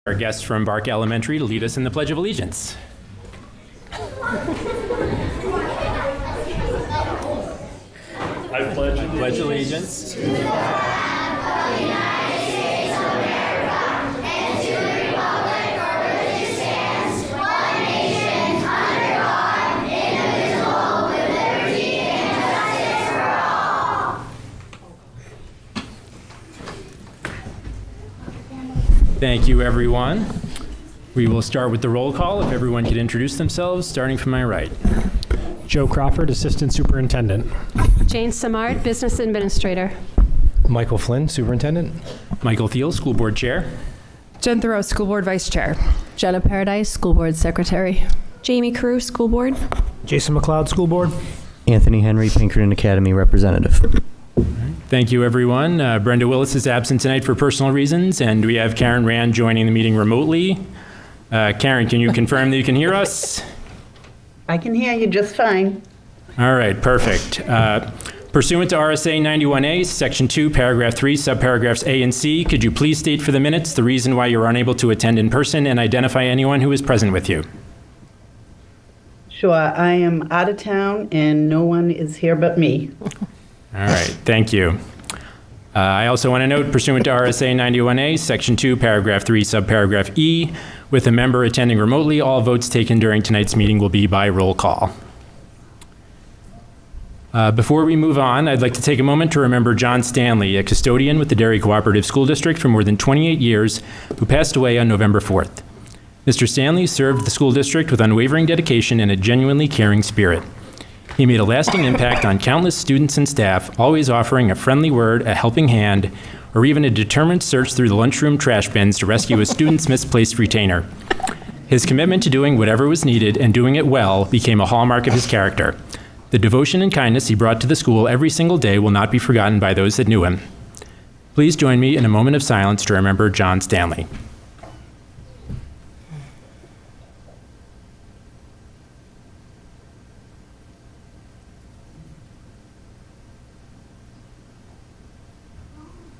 Our guests from Bark Elementary to lead us in the Pledge of Allegiance. I pledge allegiance to Thank you, everyone. We will start with the roll call. If everyone could introduce themselves, starting from my right. Joe Crawford, Assistant Superintendent. Jane Samard, Business Administrator. Michael Flynn, Superintendent. Michael Thiel, School Board Chair. Jen Thoreau, School Board Vice Chair. Jenna Paradise, School Board Secretary. Jamie Carew, School Board. Jason McLeod, School Board. Anthony Henry, Pinkerton Academy Representative. Thank you, everyone. Brenda Willis is absent tonight for personal reasons, and we have Karen Rand joining the meeting remotely. Karen, can you confirm that you can hear us? I can hear you just fine. All right, perfect. Pursuant to RSA 91A, Section 2, Paragraph 3, Subparagraphs A and C, could you please state for the minutes the reason why you were unable to attend in person and identify anyone who is present with you? Sure, I am out of town and no one is here but me. All right, thank you. I also want to note, pursuant to RSA 91A, Section 2, Paragraph 3, Subparagraph E, with a member attending remotely, all votes taken during tonight's meeting will be by roll call. Before we move on, I'd like to take a moment to remember John Stanley, a custodian with the Derry Cooperative School District for more than 28 years, who passed away on November 4th. Mr. Stanley served the school district with unwavering dedication and a genuinely caring spirit. He made a lasting impact on countless students and staff, always offering a friendly word, a helping hand, or even a determined search through the lunchroom trash bins to rescue a student's misplaced retainer. His commitment to doing whatever was needed and doing it well became a hallmark of his character. The devotion and kindness he brought to the school every single day will not be forgotten by those that knew him. Please join me in a moment of silence to remember John Stanley.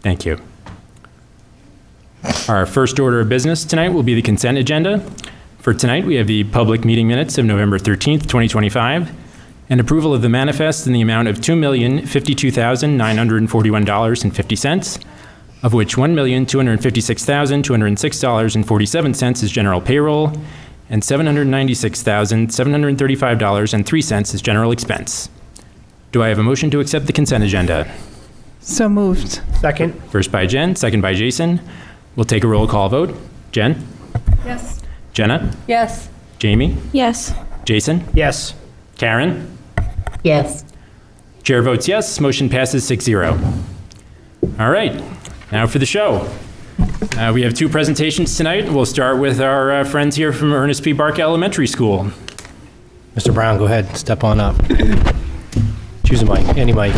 Thank you. Our first order of business tonight will be the consent agenda. For tonight, we have the public meeting minutes of November 13th, 2025, and approval of the manifest in the amount of $2,052,941.50, of which $1,256,206.47 is general payroll, and $796,735.03 is general expense. Do I have a motion to accept the consent agenda? So moved. Second. First by Jen, second by Jason. We'll take a roll call vote. Jen? Yes. Jenna? Yes. Jamie? Yes. Jason? Yes. Karen? Yes. Chair votes yes. Motion passes 6-0. All right. Now for the show. We have two presentations tonight. We'll start with our friends here from Ernest P. Bark Elementary School. Mr. Brown, go ahead. Step on up. Choose a mic. Any mic.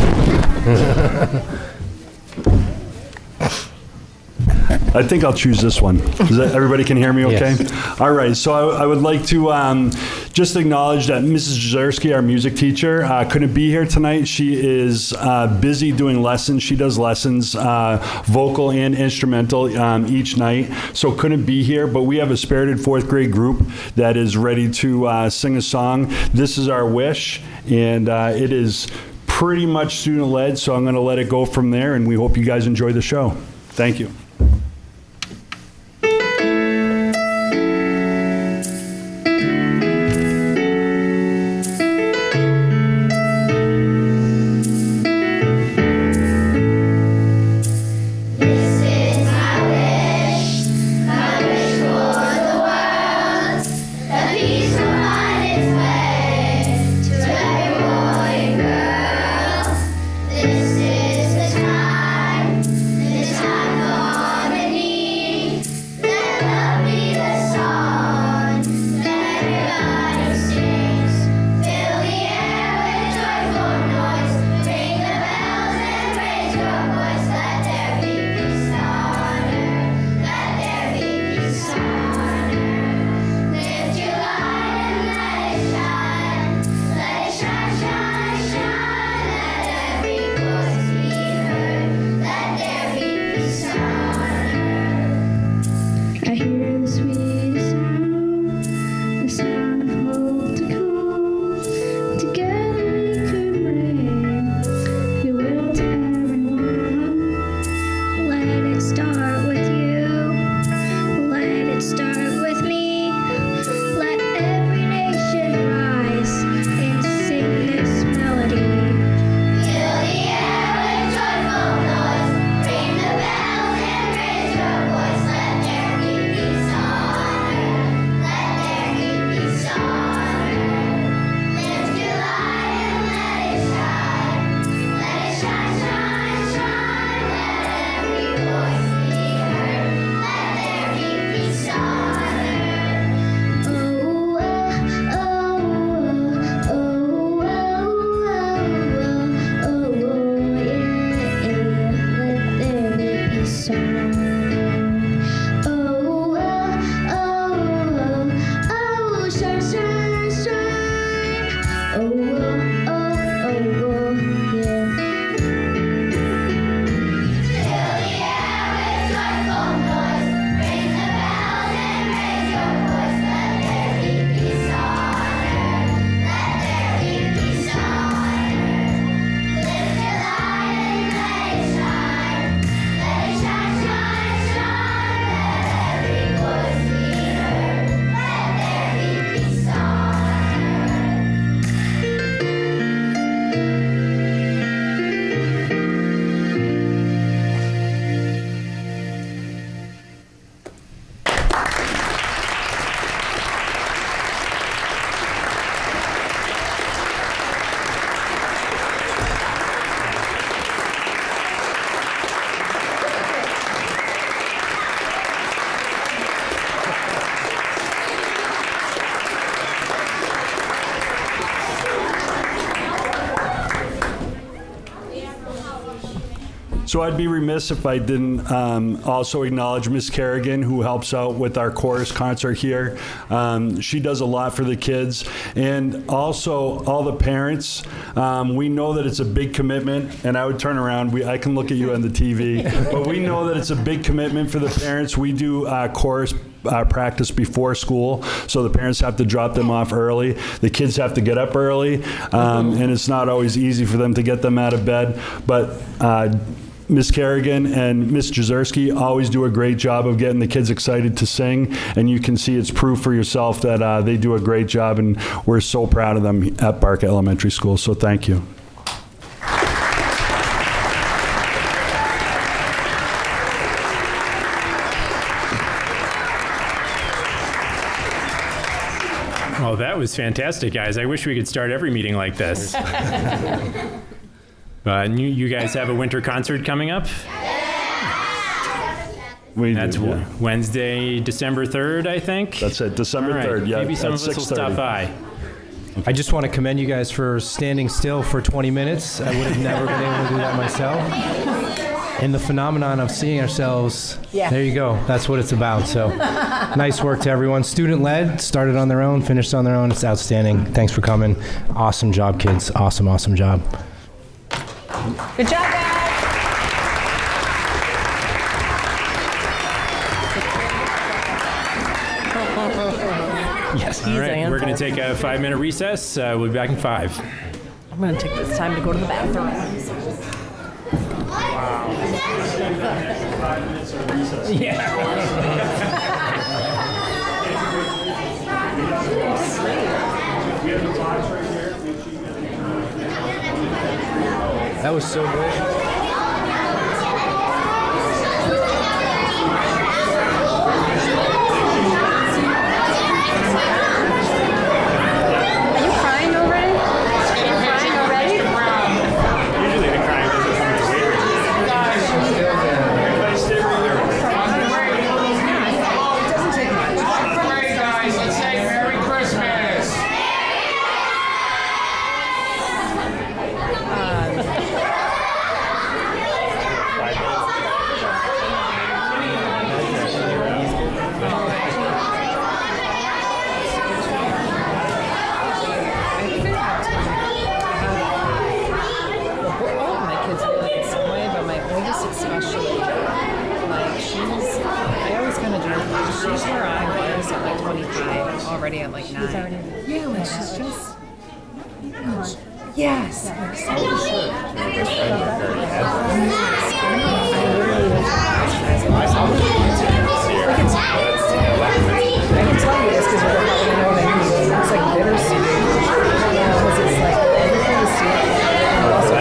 I think I'll choose this one. Everybody can hear me okay? Yes. All right, so I would like to just acknowledge that Mrs. Jazersky, our music teacher, couldn't be here tonight. She is busy doing lessons. She does lessons, vocal and instrumental, each night, so couldn't be here, but we have a spirited fourth grade group that is ready to sing a song. This is our wish, and it is pretty much student-led, so I'm going to let it go from there, and we hope you guys enjoy the show. Thank you. I hear So I'd be remiss if I didn't also acknowledge Miss Kerrigan, who helps out with our chorus concert here. She does a lot for the kids, and also all the parents. We know that it's a big commitment, and I would turn around. I can look at you on the TV, but we know that it's a big commitment for the parents. We do chorus practice before school, so the parents have to drop them off early. The kids have to get up early, and it's not always easy for them to get them out of bed. But Ms. Kerrigan and Ms. Jezierski always do a great job of getting the kids excited to sing, and you can see it's proof for yourself that they do a great job, and we're so proud of them at Barker Elementary School, so thank you. Well, that was fantastic, guys. I wish we could start every meeting like this. And you guys have a winter concert coming up? That's Wednesday, December 3rd, I think? That's it, December All right. 3rd, yeah. Maybe some of us will stop by. I just want to commend you guys for standing still for 20 minutes. I would have never been able to do that myself. And the phenomenon of seeing ourselves, there you go. That's what it's about. So nice work to everyone. Student-led, started on their own, finished on their own. It's outstanding. Thanks for coming. Awesome job, kids. Awesome, awesome job. Good job, guys. Yes. All right, we're going to take a 5-minute recess. We'll be back in 5. I'm going to take this time to go to the bathroom. That was so good. Already at like 9. Yeah, like she's just. Yes. I can tell you this because we're not going to know what I mean. It's like bittersweet. Because it's like everything is sweet and also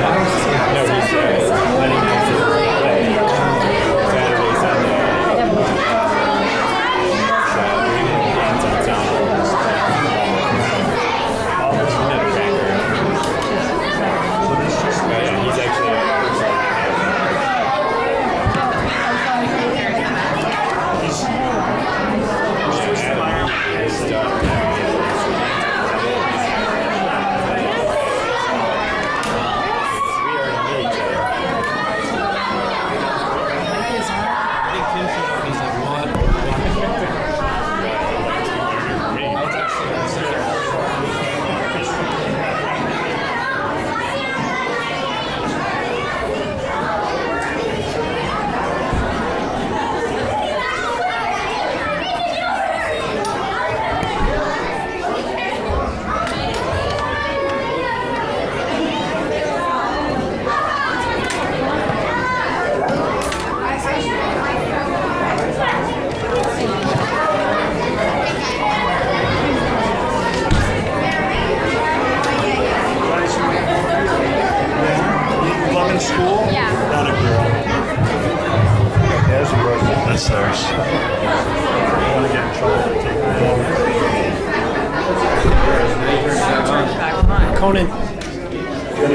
Conan.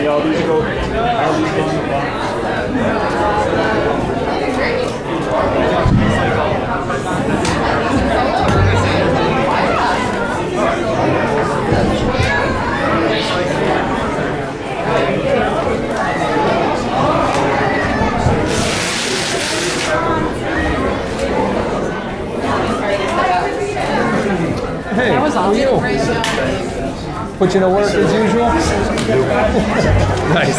All these go on the Hey, That was how are you? Put you to work as usual? Nice.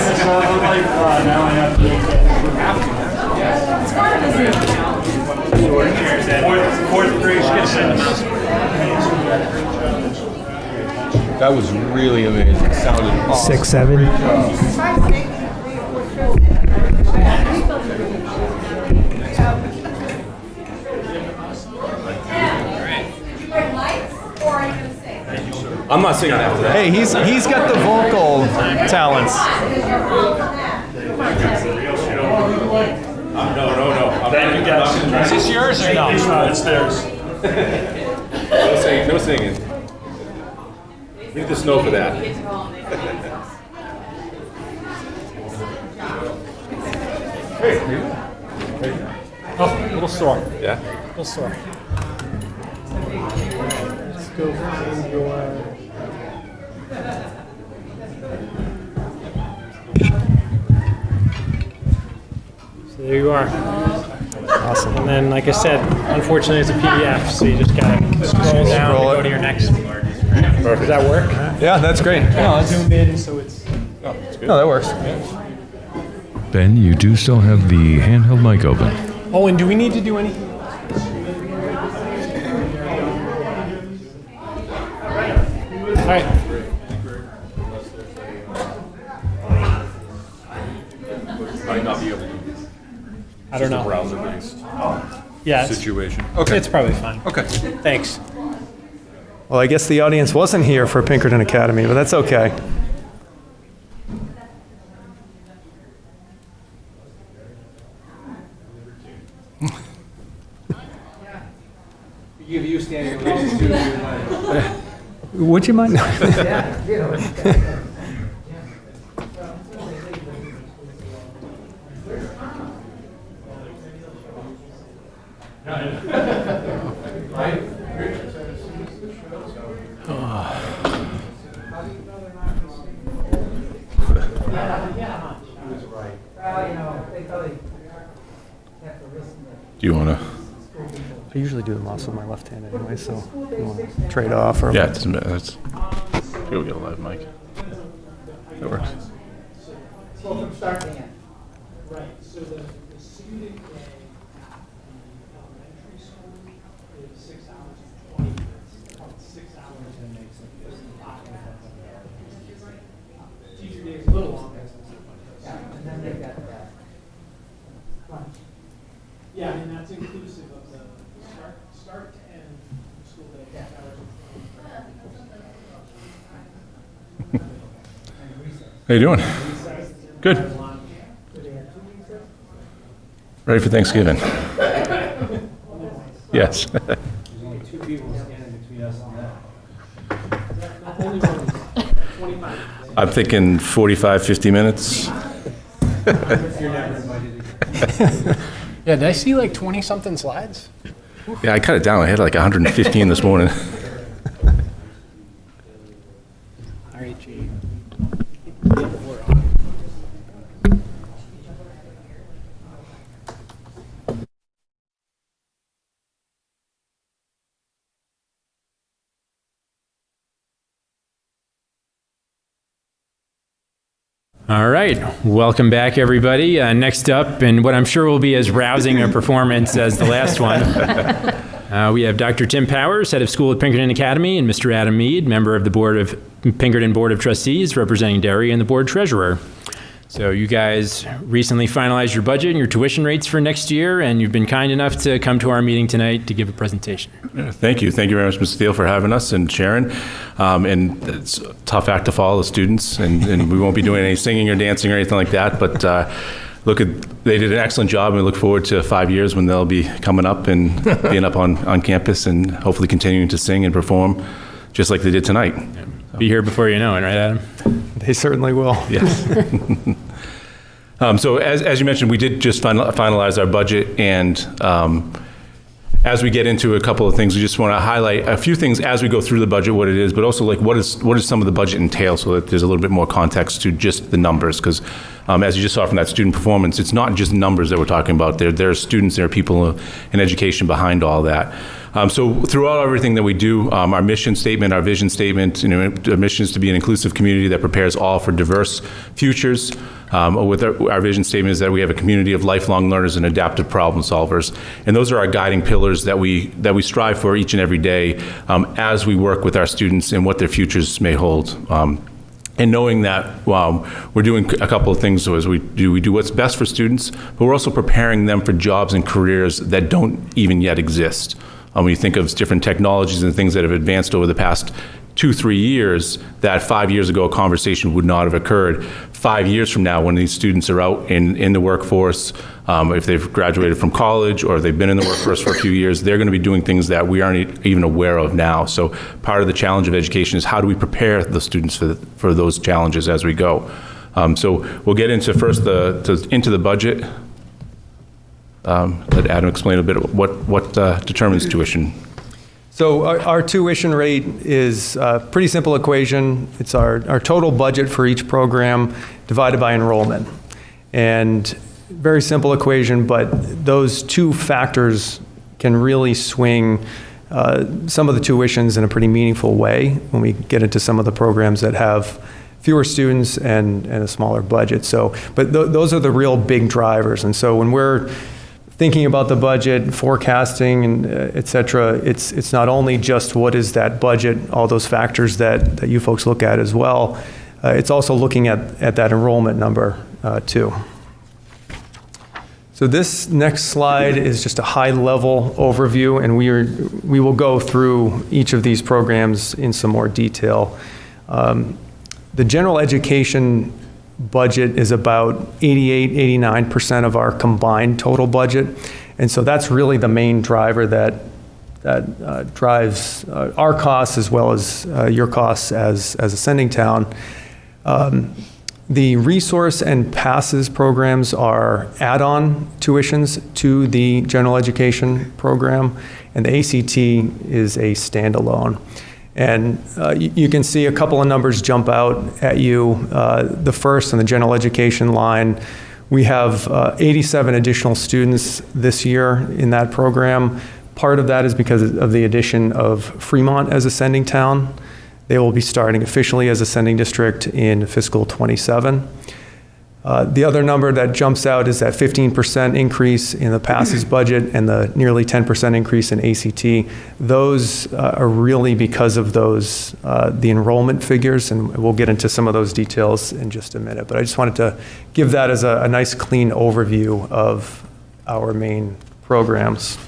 Fourth grade. That was really amazing. Sounded awesome. 6, 7. I'm not singing after that. Hey, he's got the vocal talents. No. Is this yours or no? It's theirs. No singing. We need the snow for that. Oh, a little sore. Yeah. A little sore. Let's go find your... So there you are. Awesome. And then, like I said, unfortunately it's a PDF, so you just gotta scroll down and go to your next one. Does that work? Yeah, that's great. No, Zoom in so it's... no, that works. Ben, you do still have the handheld mic open. Oh, and do we need to do anything? All right. Might not be able to. I don't know. Browser-based Yeah, it's, situation. Okay. it's probably fine. Okay. Thanks. Well, I guess the audience wasn't here for Pinkerton Academy, but that's okay. Give you standing Would you mind? Do you want to? I usually do them also with my left hand anyway, so you want to trade off or... Yeah, it doesn't matter. Here we go, live mic. That works. So from start to end. Right, so the student day in elementary school is 6 hours and 20 minutes. 6 hours and makes it teacher day is a little longer. Yeah, and then they've got that lunch. Yeah, and that's inclusive of the start to end school day. 6 hours and 20 minutes. How you doing? Good. Ready for Thanksgiving? Yes. Two people standing between us and that. 25. I'm thinking 45, 50 minutes. You're never invited again. Yeah, did I see like 20-something slides? Yeah, I cut it down. I had like 115 this morning. All right, G. All right, welcome back, everybody. Next up, and what I'm sure will be as rousing a performance as the last one, we have Dr. Tim Powers, head of school at Pinkerton Academy, and Mr. Adam Mead, member of the Pinkerton Board of Trustees, representing Derry, and the board treasurer. So you guys recently finalized your budget and your tuition rates for next year, and you've been kind enough to come to our meeting tonight to give a presentation. Thank you. Thank you very much, Mr. Steele, for having us, and Sharon. And it's a tough act to follow, the students, and we won't be doing any singing or dancing or anything like that, but they did an excellent job, and we look forward to 5 years when they'll be coming up and being up on campus and hopefully continuing to sing and perform just like they did tonight. Be here before you know it, right, Adam? They certainly will. Yes. So as you mentioned, we did just finalize our budget, and as we get into a couple of things, we just want to highlight a few things as we go through the budget, what it is, but also like what does some of the budget entail, so that there's a little bit more context to just the numbers, because As you just saw from that student performance, it's not just numbers that we're talking about. There are students, there are people in education behind all that. So throughout everything that we do, our mission statement, our vision statement, our mission is to be an inclusive community that prepares all for diverse futures. With our vision statement is that we have a community of lifelong learners and adaptive problem solvers. And those are our guiding pillars that we strive for each and every day as we work with our students and what their futures may hold. And knowing that we're doing a couple of things as we do what's best for students, but we're also preparing them for jobs and careers that don't even yet exist. When you think of different technologies and things that have advanced over the past 2-3 years, that 5 years ago a conversation would not have occurred. 5 years from now, when these students are out in the workforce, if they've graduated from college or they've been in the workforce for a few years, they're going to be doing things that we aren't even aware of now. So part of the challenge of education is how do we prepare the students for those challenges as we go. So we'll get into first into the budget. Let Adam explain a bit what determines tuition. So our tuition rate is a pretty simple equation. It's our total budget for each program divided by enrollment. And very simple equation, but those two factors can really swing some of the tuitions in a pretty meaningful way when we get into some of the programs that have fewer students and a smaller budget. So, but those are the real big drivers. And so when we're thinking about the budget, forecasting, and et cetera, it's not only just what is that budget, all those factors that you folks look at as well, it's also looking at that enrollment number too. So this next slide is just a high-level overview, and we will go through each of these programs in some more detail. The general education budget is about 88-89% of our combined total budget, and so that's really the main driver that drives our costs as well as your costs as a sending town. The resource and passes programs are add-on tuitions to the general education program, and the ACT is a standalone. And you can see a couple of numbers jump out at you. The first on the general education line, we have 87 additional students this year in that program. Part of that is because of the addition of Fremont as a sending town. They will be starting officially as a sending district in fiscal 27. The other number that jumps out is that 15% increase in the passes budget and the nearly 10% increase in ACT. Those are really because of those, the enrollment figures, and we'll get into some of those details in just a minute. But I just wanted to give that as a nice clean overview of our main programs.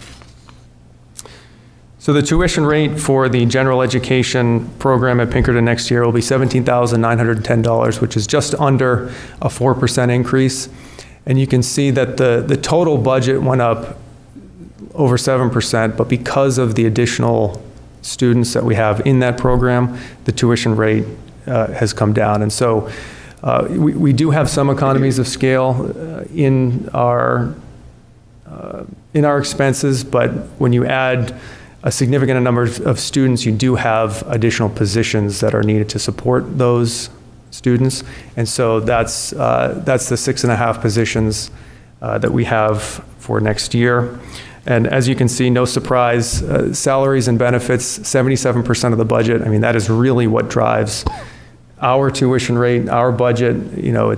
So the tuition rate for the general education program at Pinkerton next year will be $17,910, which is just under a 4% increase. And you can see that the total budget went up over 7%, but because of the additional students that we have in that program, the tuition rate has come down. And so we do have some economies of scale in our expenses, but when you add a significant number of students, you do have additional positions that are needed to support those students. And so that's the 6.5 positions that we have for next year. And as you can see, no surprise, salaries and benefits, 77% of the budget. I mean, that is really what drives our tuition rate, our budget. You know,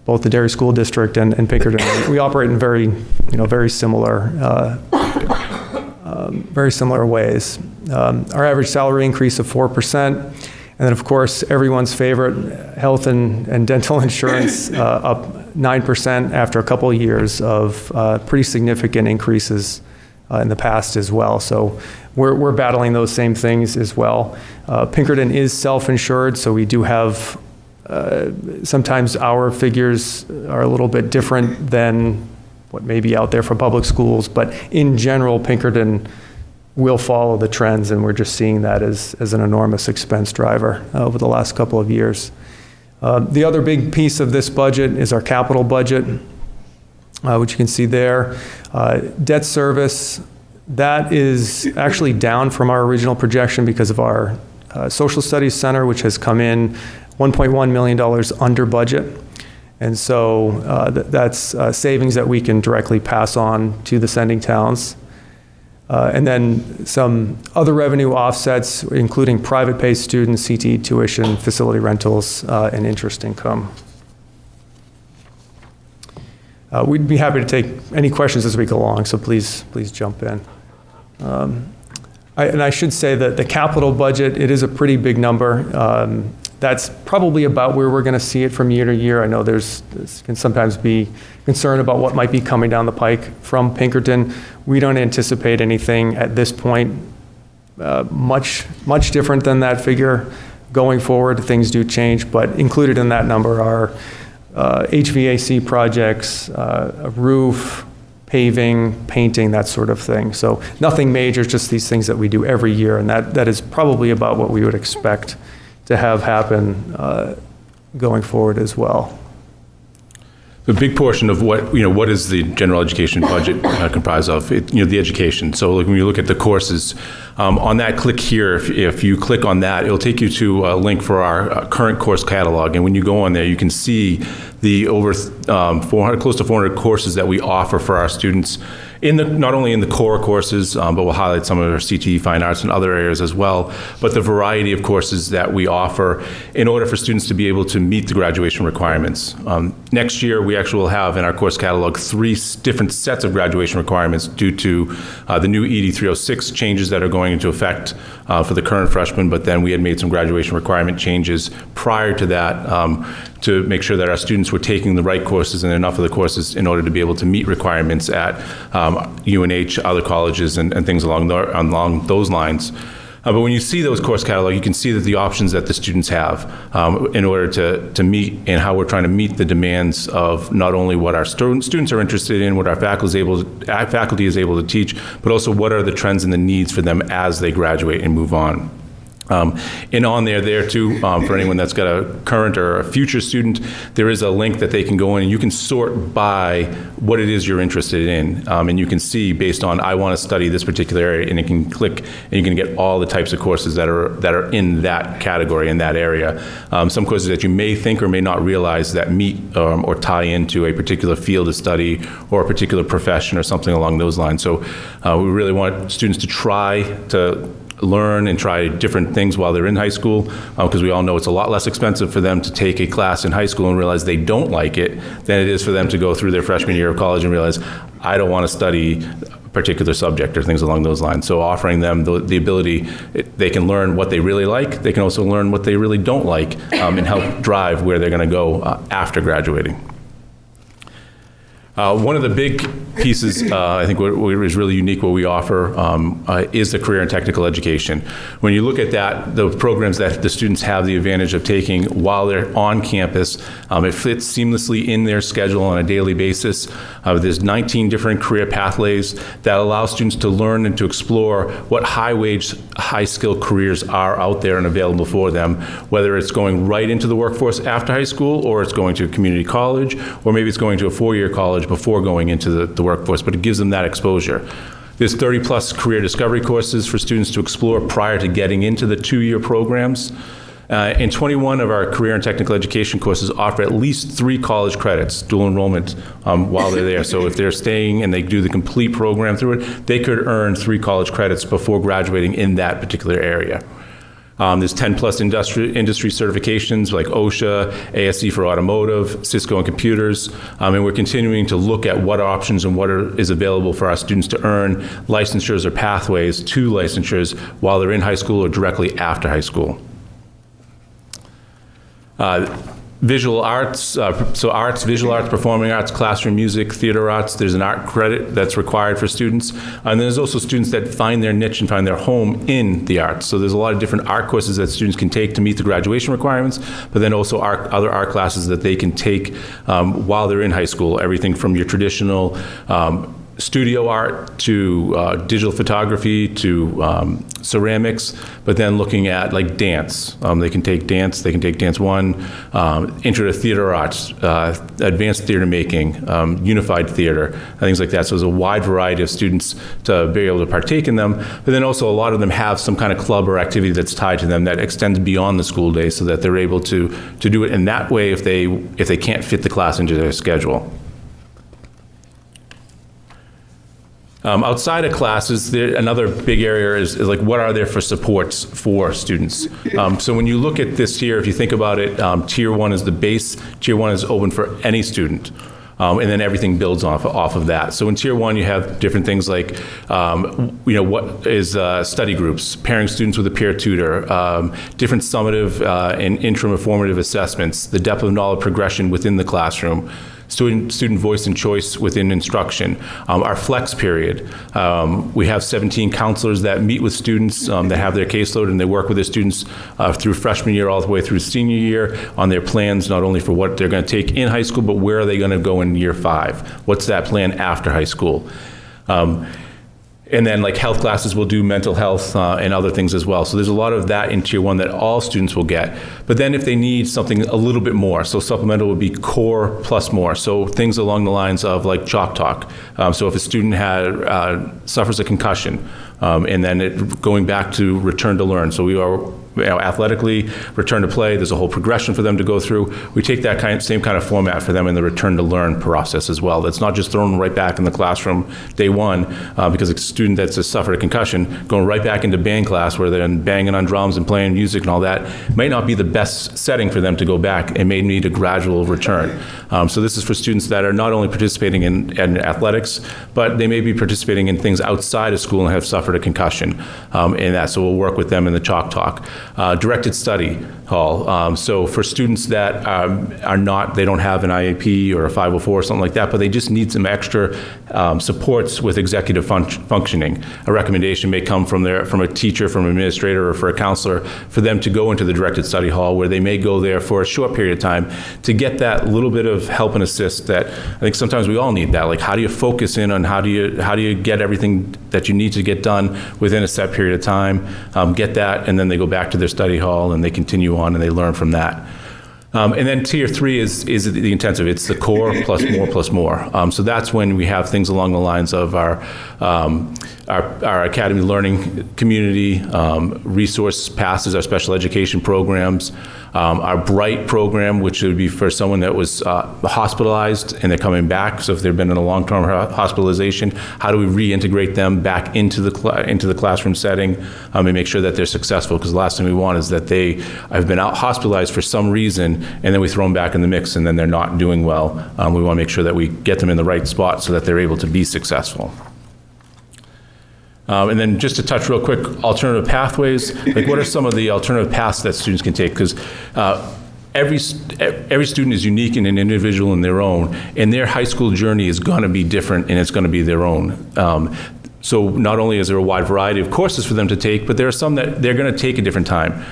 both the Derry School District and Pinkerton, we operate in very similar ways. Our average salary increase of 4%, and then of course everyone's favorite, health and dental insurance up 9% after a couple of years of pretty significant increases in the past as well. So we're battling those same things as well. Pinkerton is self-insured, so we do have sometimes our figures are a little bit different than what may be out there for public schools, but in general, Pinkerton will follow the trends, and we're just seeing that as an enormous expense driver over the last couple of years. The other big piece of this budget is our capital budget, which you can see there. Debt service, that is actually down from our original projection because of our Social Studies Center, which has come in $1.1 million under budget. And so that's savings that we can directly pass on to the sending towns. And then some other revenue offsets, including private pay students, CTE tuition, facility rentals, and interest income. We'd be happy to take any questions as we go along, so please jump in. And I should say that the capital budget, it is a pretty big number. That's probably about where we're going to see it from year to year. I know there can sometimes be concern about what might be coming down the pike from Pinkerton. We don't anticipate anything at this point much different than that figure. Going forward, things do change, but included in that number are HVAC projects, a roof, paving, painting, that sort of thing. So nothing major, just these things that we do every year, and that is probably about what we would expect to have happen going forward as well. The big portion of what is the general education budget comprised of? The education. So when you look at the courses, on that click here, if you click on that, it'll take you to a link for our current course catalog. And when you go on there, you can see the over 400, close to 400 courses that we offer for our students not only in the core courses, but we'll highlight some of our CTE, fine arts, and other areas as well, but the variety of courses that we offer in order for students to be able to meet the graduation requirements. Next year, we actually will have in our course catalog 3 different sets of graduation requirements due to the new ED 306 changes that are going into effect for the current freshmen, but then we had made some graduation requirement changes prior to that to make sure that our students were taking the right courses and enough of the courses in order to be able to meet requirements at UNH, other colleges, and things along those lines. But when you see those course catalog, you can see that the options that the students have in order to meet and how we're trying to meet the demands of not only what our students are interested in, what our faculty is able to teach, but also what are the trends and the needs for them as they graduate and move on. And on there too, for anyone that's got a current or a future student, there is a link that they can go in and you can sort by what it is you're interested in. And you can see based on, I want to study this particular area, and you can click and you can get all the types of courses that are in that category, in that area. Some courses that you may think or may not realize that meet or tie into a particular field of study or a particular profession or something along those lines. So we really want students to try to learn and try different things while they're in high school, because we all know it's a lot less expensive for them to take a class in high school and realize they don't like it than it is for them to go through their freshman year of college and realize, I don't want to study a particular subject or things along those lines. So offering them the ability, they can learn what they really like, they can also learn what they really don't like, and help drive where they're going to go after graduating. One of the big pieces, I think what is really unique, what we offer, is the career and technical education. When you look at that, the programs that the students have the advantage of taking while they're on campus, it fits seamlessly in their schedule on a daily basis. There's 19 different career pathways that allow students to learn and to explore what high-wage, high-skill careers are out there and available for them, whether it's going right into the workforce after high school, or it's going to a community college, or maybe it's going to a 4-year college before going into the workforce, but it gives them that exposure. There's 30+ career discovery courses for students to explore prior to getting into the 2-year programs. And 21 of our career and technical education courses offer at least 3 college credits, dual enrollment, while they're there. So if they're staying and they do the complete program through it, they could earn 3 college credits before graduating in that particular area. There's 10+ industry certifications like OSHA, ASC for automotive, Cisco and computers, and we're continuing to look at what options and what is available for our students to earn licensures or pathways to licensures while they're in high school or directly after high school. Visual arts, so arts, visual arts, performing arts, classroom music, theater arts, there's an art credit that's required for students. And there's also students that find their niche and find their home in the arts. So there's a lot of different art courses that students can take to meet the graduation requirements, but then also other art classes that they can take while they're in high school. Everything from your traditional studio art to digital photography to ceramics, but then looking at like dance. They can take dance 1, intro to theater arts, advanced theater making, unified theater, things like that. So there's a wide variety of students to be able to partake in them, but then also a lot of them have some kind of club or activity that's tied to them that extends beyond the school day so that they're able to do it in that way if they can't fit the class into their schedule. Outside of classes, another big area is like what are there for supports for students. So when you look at this here, if you think about it, Tier 1 is the base. Tier 1 is open for any student. And then everything builds off of that. So in Tier 1, you have different things like, what is study groups, pairing students with a peer tutor, different summative and interim and formative assessments, the depth of knowledge progression within the classroom, student voice and choice within instruction, our flex period. We have 17 counselors that meet with students that have their caseload, and they work with their students through freshman year all the way through senior year on their plans, not only for what they're going to take in high school, but where are they going to go in year 5? What's that plan after high school? And then like health classes will do mental health and other things as well. So there's a lot of that in Tier 1 that all students will get. But then if they need something a little bit more, so supplemental would be core plus more. So things along the lines of like chalk talk. So if a student suffers a concussion, and then going back to return to learn. So we are athletically, return to play, there's a whole progression for them to go through. We take that same kind of format for them in the return to learn process as well. That's not just thrown right back in the classroom day 1, because a student that's just suffered a concussion, going right back into band class where they're banging on drums and playing music and all that, might not be the best setting for them to go back and may need a gradual return. So this is for students that are not only participating in athletics, but they may be participating in things outside of school and have suffered a concussion in that. So we'll work with them in the chalk talk. Directed study hall. So for students that they don't have an IAP or a 504 or something like that, but they just need some extra supports with executive functioning. A recommendation may come from a teacher, from an administrator, or for a counselor for them to go into the directed study hall, where they may go there for a short period of time to get that little bit of help and assist that I think sometimes we all need that. Like, how do you focus in on how do you get everything that you need to get done within a set period of time, get that, and then they go back to their study hall and they continue on and they learn from that. And then Tier 3 is the intensive. It's the core plus more. So that's when we have things along the lines of our academy learning community, resource passes, our special education programs, our Bright program, which would be for someone that was hospitalized and they're coming back. So if they've been in a long-term hospitalization, how do we reintegrate them back into the classroom setting and make sure that they're successful? Because the last thing we want is that they have been out hospitalized for some reason and then we throw them back in the mix and then they're not doing well. We want to make sure that we get them in the right spot so that they're able to be successful. And then just to touch real quick, alternative pathways, like what are some of the alternative paths that students can take? Because every student is unique and an individual in their own, and their high school journey is going to be different and it's going to be their own. So not only is there a wide variety of courses for them to take, but there are some that they're going to take a different time.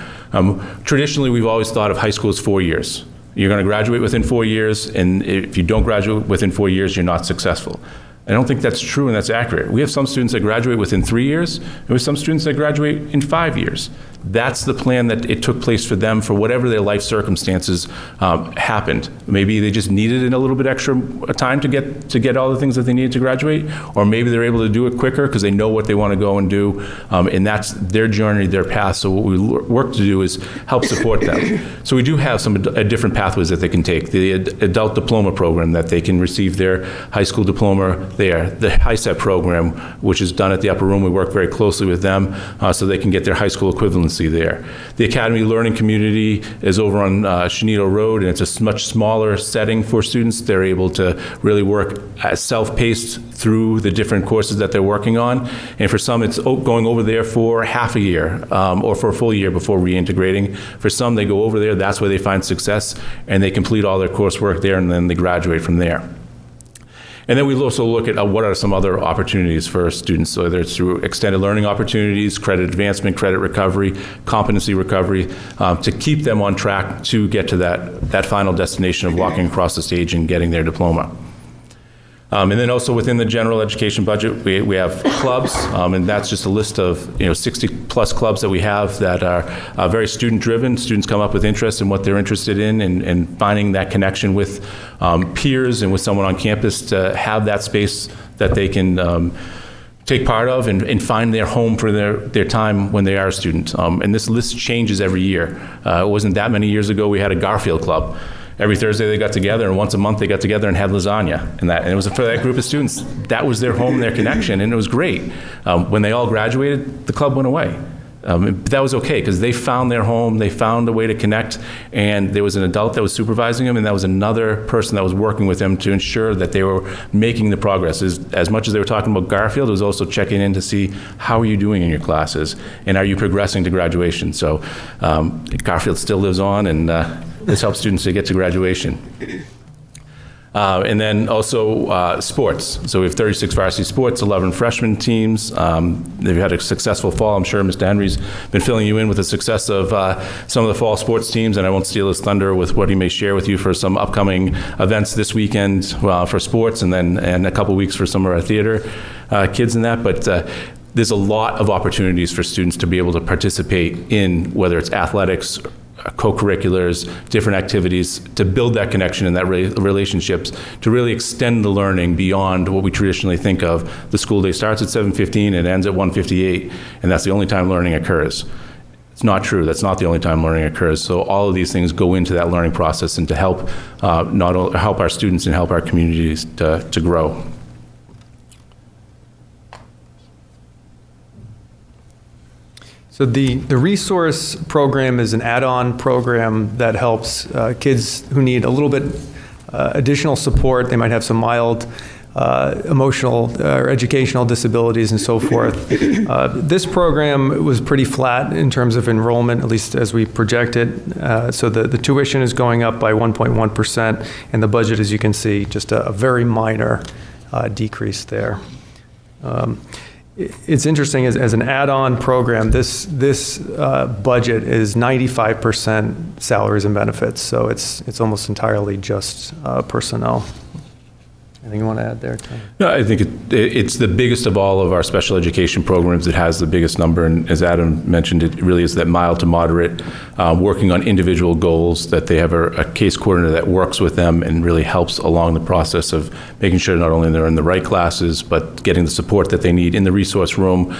Traditionally, we've always thought of high school as 4 years. You're going to graduate within 4 years, and if you don't graduate within 4 years, you're not successful. I don't think that's true and that's accurate. We have some students that graduate within 3 years, and we have some students that graduate in 5 years. That's the plan that it took place for them for whatever their life circumstances happened. Maybe they just needed a little bit extra time to get all the things that they needed to graduate, or maybe they're able to do it quicker because they know what they want to go and do, and that's their journey, their path. So what we work to do is help support them. So we do have some different pathways that they can take. The adult diploma program that they can receive their high school diploma there. The HiSET program, which is done at the Upper Room, we work very closely with them so they can get their high school equivalency there. The Academy Learning Community is over on Chenito Road, and it's a much smaller setting for students. They're able to really work self-paced through the different courses that they're working on. And for some, it's going over there for half a year or for a full year before reintegrating. For some, they go over there, that's where they find success, and they complete all their coursework there, and then they graduate from there. And then we also look at what are some other opportunities for students, so whether it's through extended learning opportunities, credit advancement, credit recovery, competency recovery, to keep them on track to get to that final destination of walking across the stage and getting their diploma. And then also within the general education budget, we have clubs, and that's just a list of 60 plus clubs that we have that are very student driven. Students come up with interest in what they're interested in, and finding that connection with peers and with someone on campus to have that space that they can take part of and find their home for their time when they are a student. And this list changes every year. It wasn't that many years ago we had a Garfield Club. Every Thursday they got together, and once a month they got together and had lasagna. And it was for that group of students. That was their home, their connection, and it was great. When they all graduated, the club went away. But that was okay, because they found their home, they found a way to connect, and there was an adult that was supervising them, and that was another person that was working with them to ensure that they were making the progress. As much as they were talking about Garfield, it was also checking in to see how are you doing in your classes, and are you progressing to graduation. So Garfield still lives on, and this helps students to get to graduation. And then also sports. So we have 36 varsity sports, 11 freshman teams. They've had a successful fall. I'm sure Mr. Henry's been filling you in with the success of some of the fall sports teams, and I won't steal his thunder with what he may share with you for some upcoming events this weekend for sports, and a couple weeks for some of our theater kids in that. But there's a lot of opportunities for students to be able to participate in, whether it's athletics, co-curriculars, different activities, to build that connection and that relationships, to really extend the learning beyond what we traditionally think of. The school day starts at 7:15 and ends at 1:58, and that's the only time learning occurs. It's not true. That's not the only time learning occurs. So all of these things go into that learning process, and to help not only help our students and help our communities to grow. So the resource program is an add-on program that helps kids who need a little bit additional support. They might have some mild emotional or educational disabilities and so forth. This program was pretty flat in terms of enrollment, at least as we projected. So the tuition is going up by 1.1%, and the budget, as you can see, just a very minor decrease there. It's interesting, as an add-on program, this budget is 95% salaries and benefits, so it's almost entirely just personnel. Anything you want to add there, Tom? No, I think it's the biggest of all of our special education programs. It has the biggest number, and as Adam mentioned, it really is that mild to moderate, working on individual goals, that they have a case coordinator that works with them and really helps along the process of making sure not only they're in the right classes, but getting the support that they need in the resource room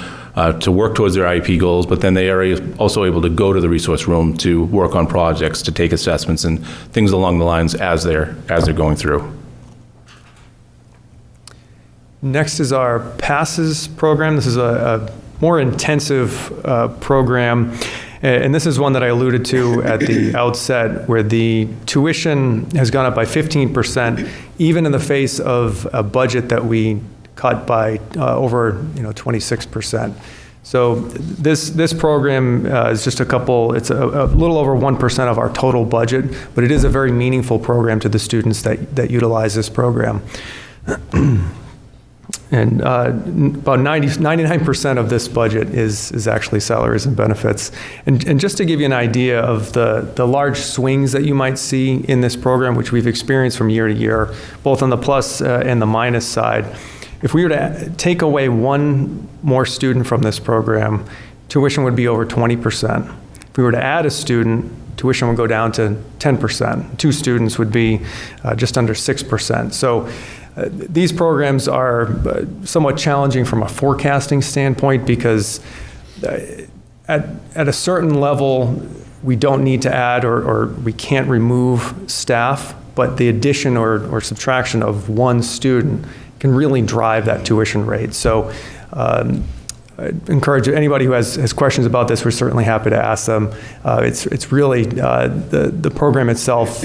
to work towards their IEP goals, but then they are also able to go to the resource room to work on projects, to take assessments and things along the lines as they're going through. Next is our PASSES program. This is a more intensive program, and this is one that I alluded to at the outset, where the tuition has gone up by 15%, even in the face of a budget that we cut by over 26%. So this program is just it's a little over 1% of our total budget, but it is a very meaningful program to the students that utilize this program. And about 99% of this budget is actually salaries and benefits. And just to give you an idea of the large swings that you might see in this program, which we've experienced from year to year, both on the plus and the minus side, if we were to take away one more student from this program, tuition would be over 20%. If we were to add a student, tuition would go down to 10%. 2 students would be just under 6%. So these programs are somewhat challenging from a forecasting standpoint, because at a certain level, we don't need to add or we can't remove staff, but the addition or subtraction of one student can really drive that tuition rate. So I encourage anybody who has questions about this, we're certainly happy to ask them. It's really, the program itself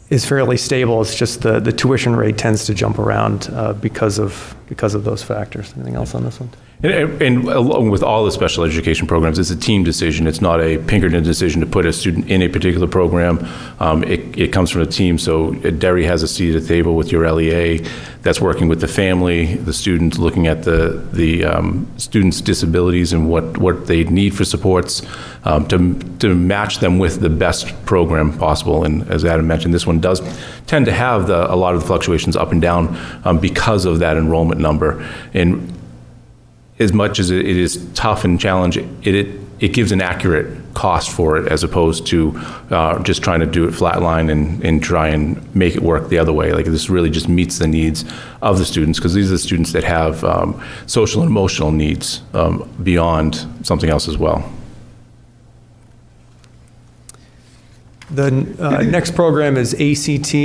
is fairly stable. It's just the tuition rate tends to jump around because of those factors. Anything else on this one? And along with all the special education programs, it's a team decision. It's not a Pinkerton decision to put a student in a particular program. It comes from a team. So Derry has a seat at the table with your LEA that's working with the family, the student, looking at the student's disabilities and what they need for supports to match them with the best program possible. And as Adam mentioned, this one does tend to have a lot of the fluctuations up and down because of that enrollment number. And as much as it is tough and challenging, it gives an accurate cost for it as opposed to just trying to do it flatline and try and make it work the other way. Like, this really just meets the needs of the students, because these are the students that have social and emotional needs beyond something else as well. The next program is ACT.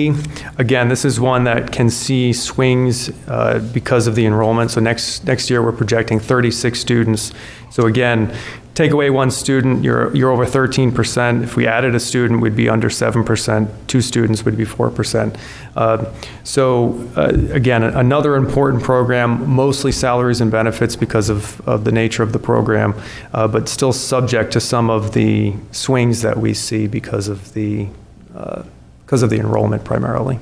Again, this is one that can see swings because of the enrollment. So next year we're projecting 36 students. So again, take away one student, you're over 13%. If we added a student, we'd be under 7%. 2 students would be 4%. Again, another important program, mostly salaries and benefits because of the nature of the program, but still subject to some of the swings that we see because of the enrollment primarily.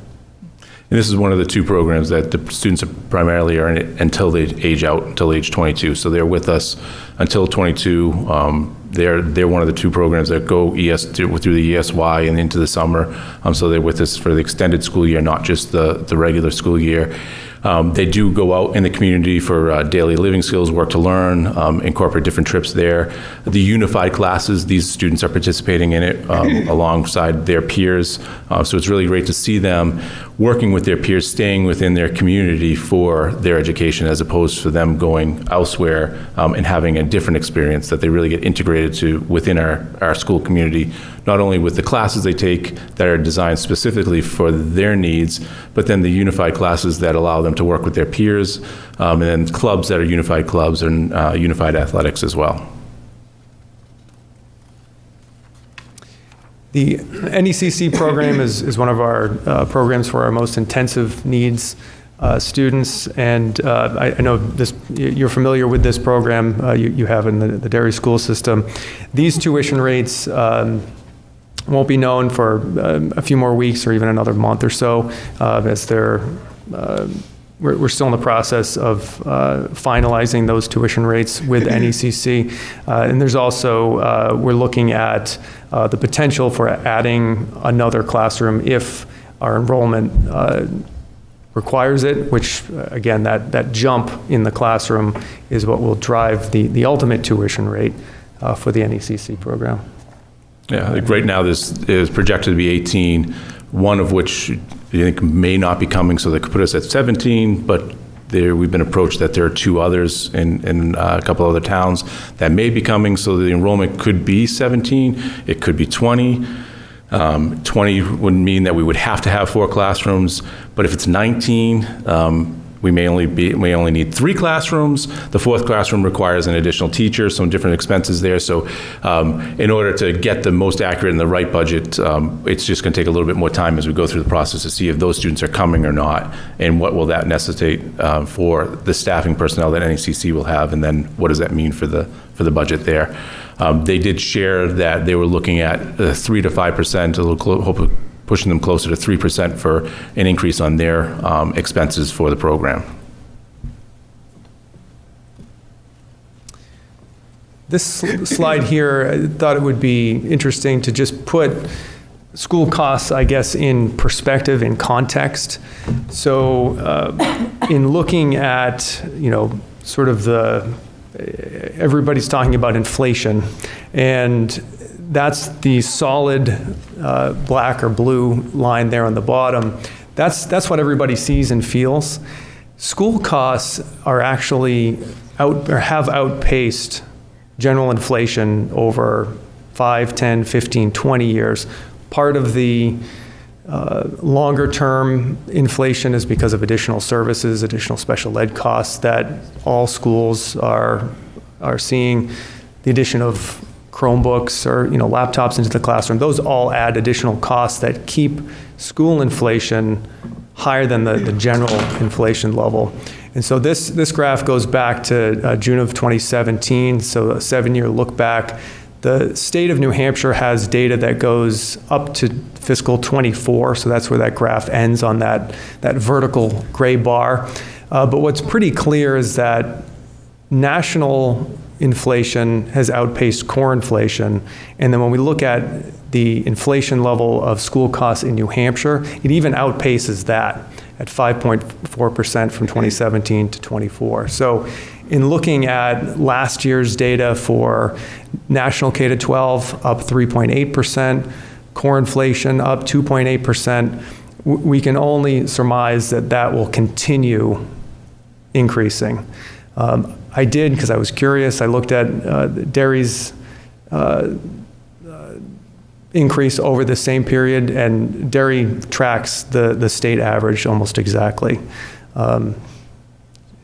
And this is one of the 2 programs that the students primarily are in it until they age out, until age 22. So they're with us until 22. They're one of the 2 programs that go through the ESY and into the summer. So they're with us for the extended school year, not just the regular school year. They do go out in the community for daily living skills, work to learn, incorporate different trips there. The unified classes, these students are participating in it alongside their peers. So it's really great to see them working with their peers, staying within their community for their education, as opposed to them going elsewhere and having a different experience that they really get integrated to within our school community, not only with the classes they take that are designed specifically for their needs, but then the unified classes that allow them to work with their peers, and then clubs that are unified clubs and unified athletics as well. The NECC program is one of our programs for our most intensive needs students, and I know you're familiar with this program. You have in the Derry school system. These tuition rates won't be known for a few more weeks or even another month or so, as we're still in the process of finalizing those tuition rates with NECC. And there's also, we're looking at the potential for adding another classroom if our enrollment requires it, which again, that jump in the classroom is what will drive the ultimate tuition rate for the NECC program. Yeah, like right now this is projected to be 18, one of which I think may not be coming, so that could put us at 17, but we've been approached that there are 2 others in a couple other towns that may be coming, so the enrollment could be 17, it could be 20. 20 would mean that we would have to have 4 classrooms, but if it's 19, we may only need 3 classrooms. The 4th classroom requires an additional teacher, some different expenses there. So in order to get the most accurate and the right budget, it's just going to take a little bit more time as we go through the process to see if those students are coming or not, and what will that necessitate for the staffing personnel that NECC will have, and then what does that mean for the budget there. They did share that they were looking at 3 to 5%, pushing them closer to 3% for an increase on their expenses for the program. This slide here, I thought it would be interesting to just put school costs, I guess, in perspective, in context. So in looking at, sort of everybody's talking about inflation, and that's the solid black or blue line there on the bottom. That's what everybody sees and feels. School costs are actually have outpaced general inflation over 5, 10, 15, 20 years. Part of the longer term inflation is because of additional services, additional special ed costs that all schools are seeing. The addition of Chromebooks or laptops into the classroom, those all add additional costs that keep school inflation higher than the general inflation level. And so this graph goes back to June of 2017, so a 7-year look back. The state of New Hampshire has data that goes up to fiscal 24, so that's where that graph ends on that vertical gray bar. But what's pretty clear is that national inflation has outpaced core inflation. And then when we look at the inflation level of school costs in New Hampshire, it even outpaces that at 5.4% from 2017 to 24. So in looking at last year's data for national K-12, up 3.8%, core inflation up 2.8%, we can only surmise that that will continue increasing. I did, because I was curious, I looked at Derry's increase over the same period, and Derry tracks the state average almost exactly.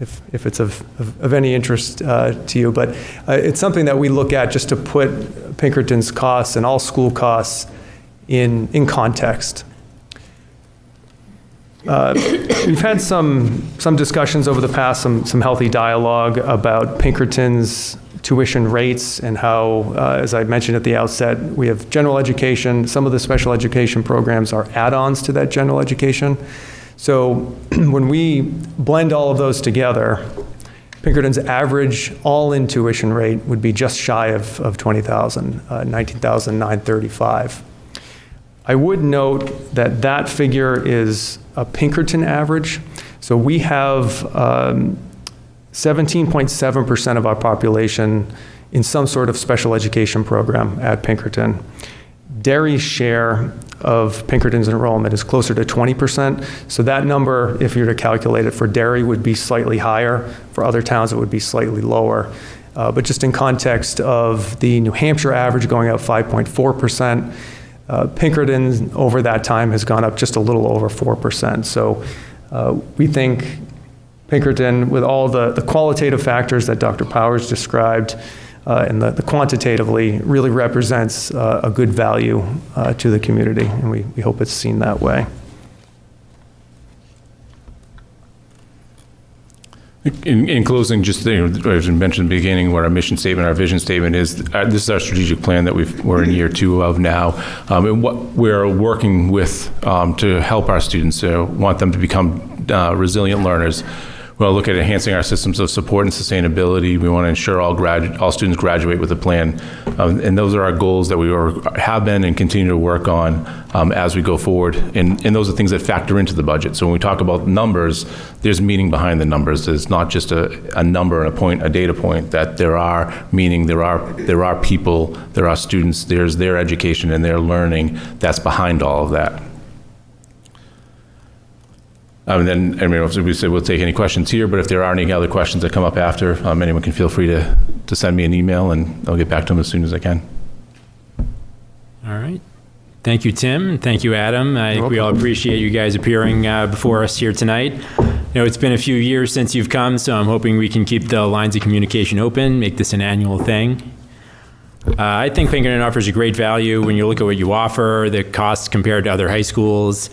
If it's of any interest to you, but it's something that we look at just to put Pinkerton's costs and all school costs in context. We've had some discussions over the past, some healthy dialogue about Pinkerton's tuition rates and how, as I mentioned at the outset, we have general education. Some of the special education programs are add-ons to that general education. So when we blend all of those together, Pinkerton's average all-in tuition rate would be just shy of $20,000, $19,935. I would note that that figure is a Pinkerton average. So we have 17.7% of our population in some sort of special education program at Pinkerton. Derry's share of Pinkerton's enrollment is closer to 20%. So that number, if you were to calculate it for Derry, would be slightly higher. For other towns, it would be slightly lower. But just in context of the New Hampshire average going up 5.4%, Pinkerton over that time has gone up just a little over 4%. So we think Pinkerton, with all the qualitative factors that Dr. Powers described, and the quantitatively really represents a good value to the community, and we hope it's seen that way. In closing, just as I mentioned at the beginning, what our mission statement, our vision statement is, this is our strategic plan that we're in year 2 of now, and what we're working with to help our students, want them to become resilient learners. We want to look at enhancing our systems of support and sustainability. We want to ensure all students graduate with a plan. And those are our goals that we have been and continue to work on as we go forward. And those are things that factor into the budget. So when we talk about numbers, there's meaning behind the numbers. It's not just a number and a data point, that there are meaning, there are people, there are students, there's their education and their learning that's behind all of that. And then, we said we'll take any questions here, but if there are any other questions that come up after, anyone can feel free to send me an email, and I'll get back to them as soon as I can. All right. Thank you, Tim. And thank you, Adam. I think we all appreciate you guys appearing before us here tonight. It's been a few years since you've come, so I'm hoping we can keep the lines of communication open, make this an annual thing. I think Pinkerton offers a great value when you look at what you offer, the costs compared to other high schools.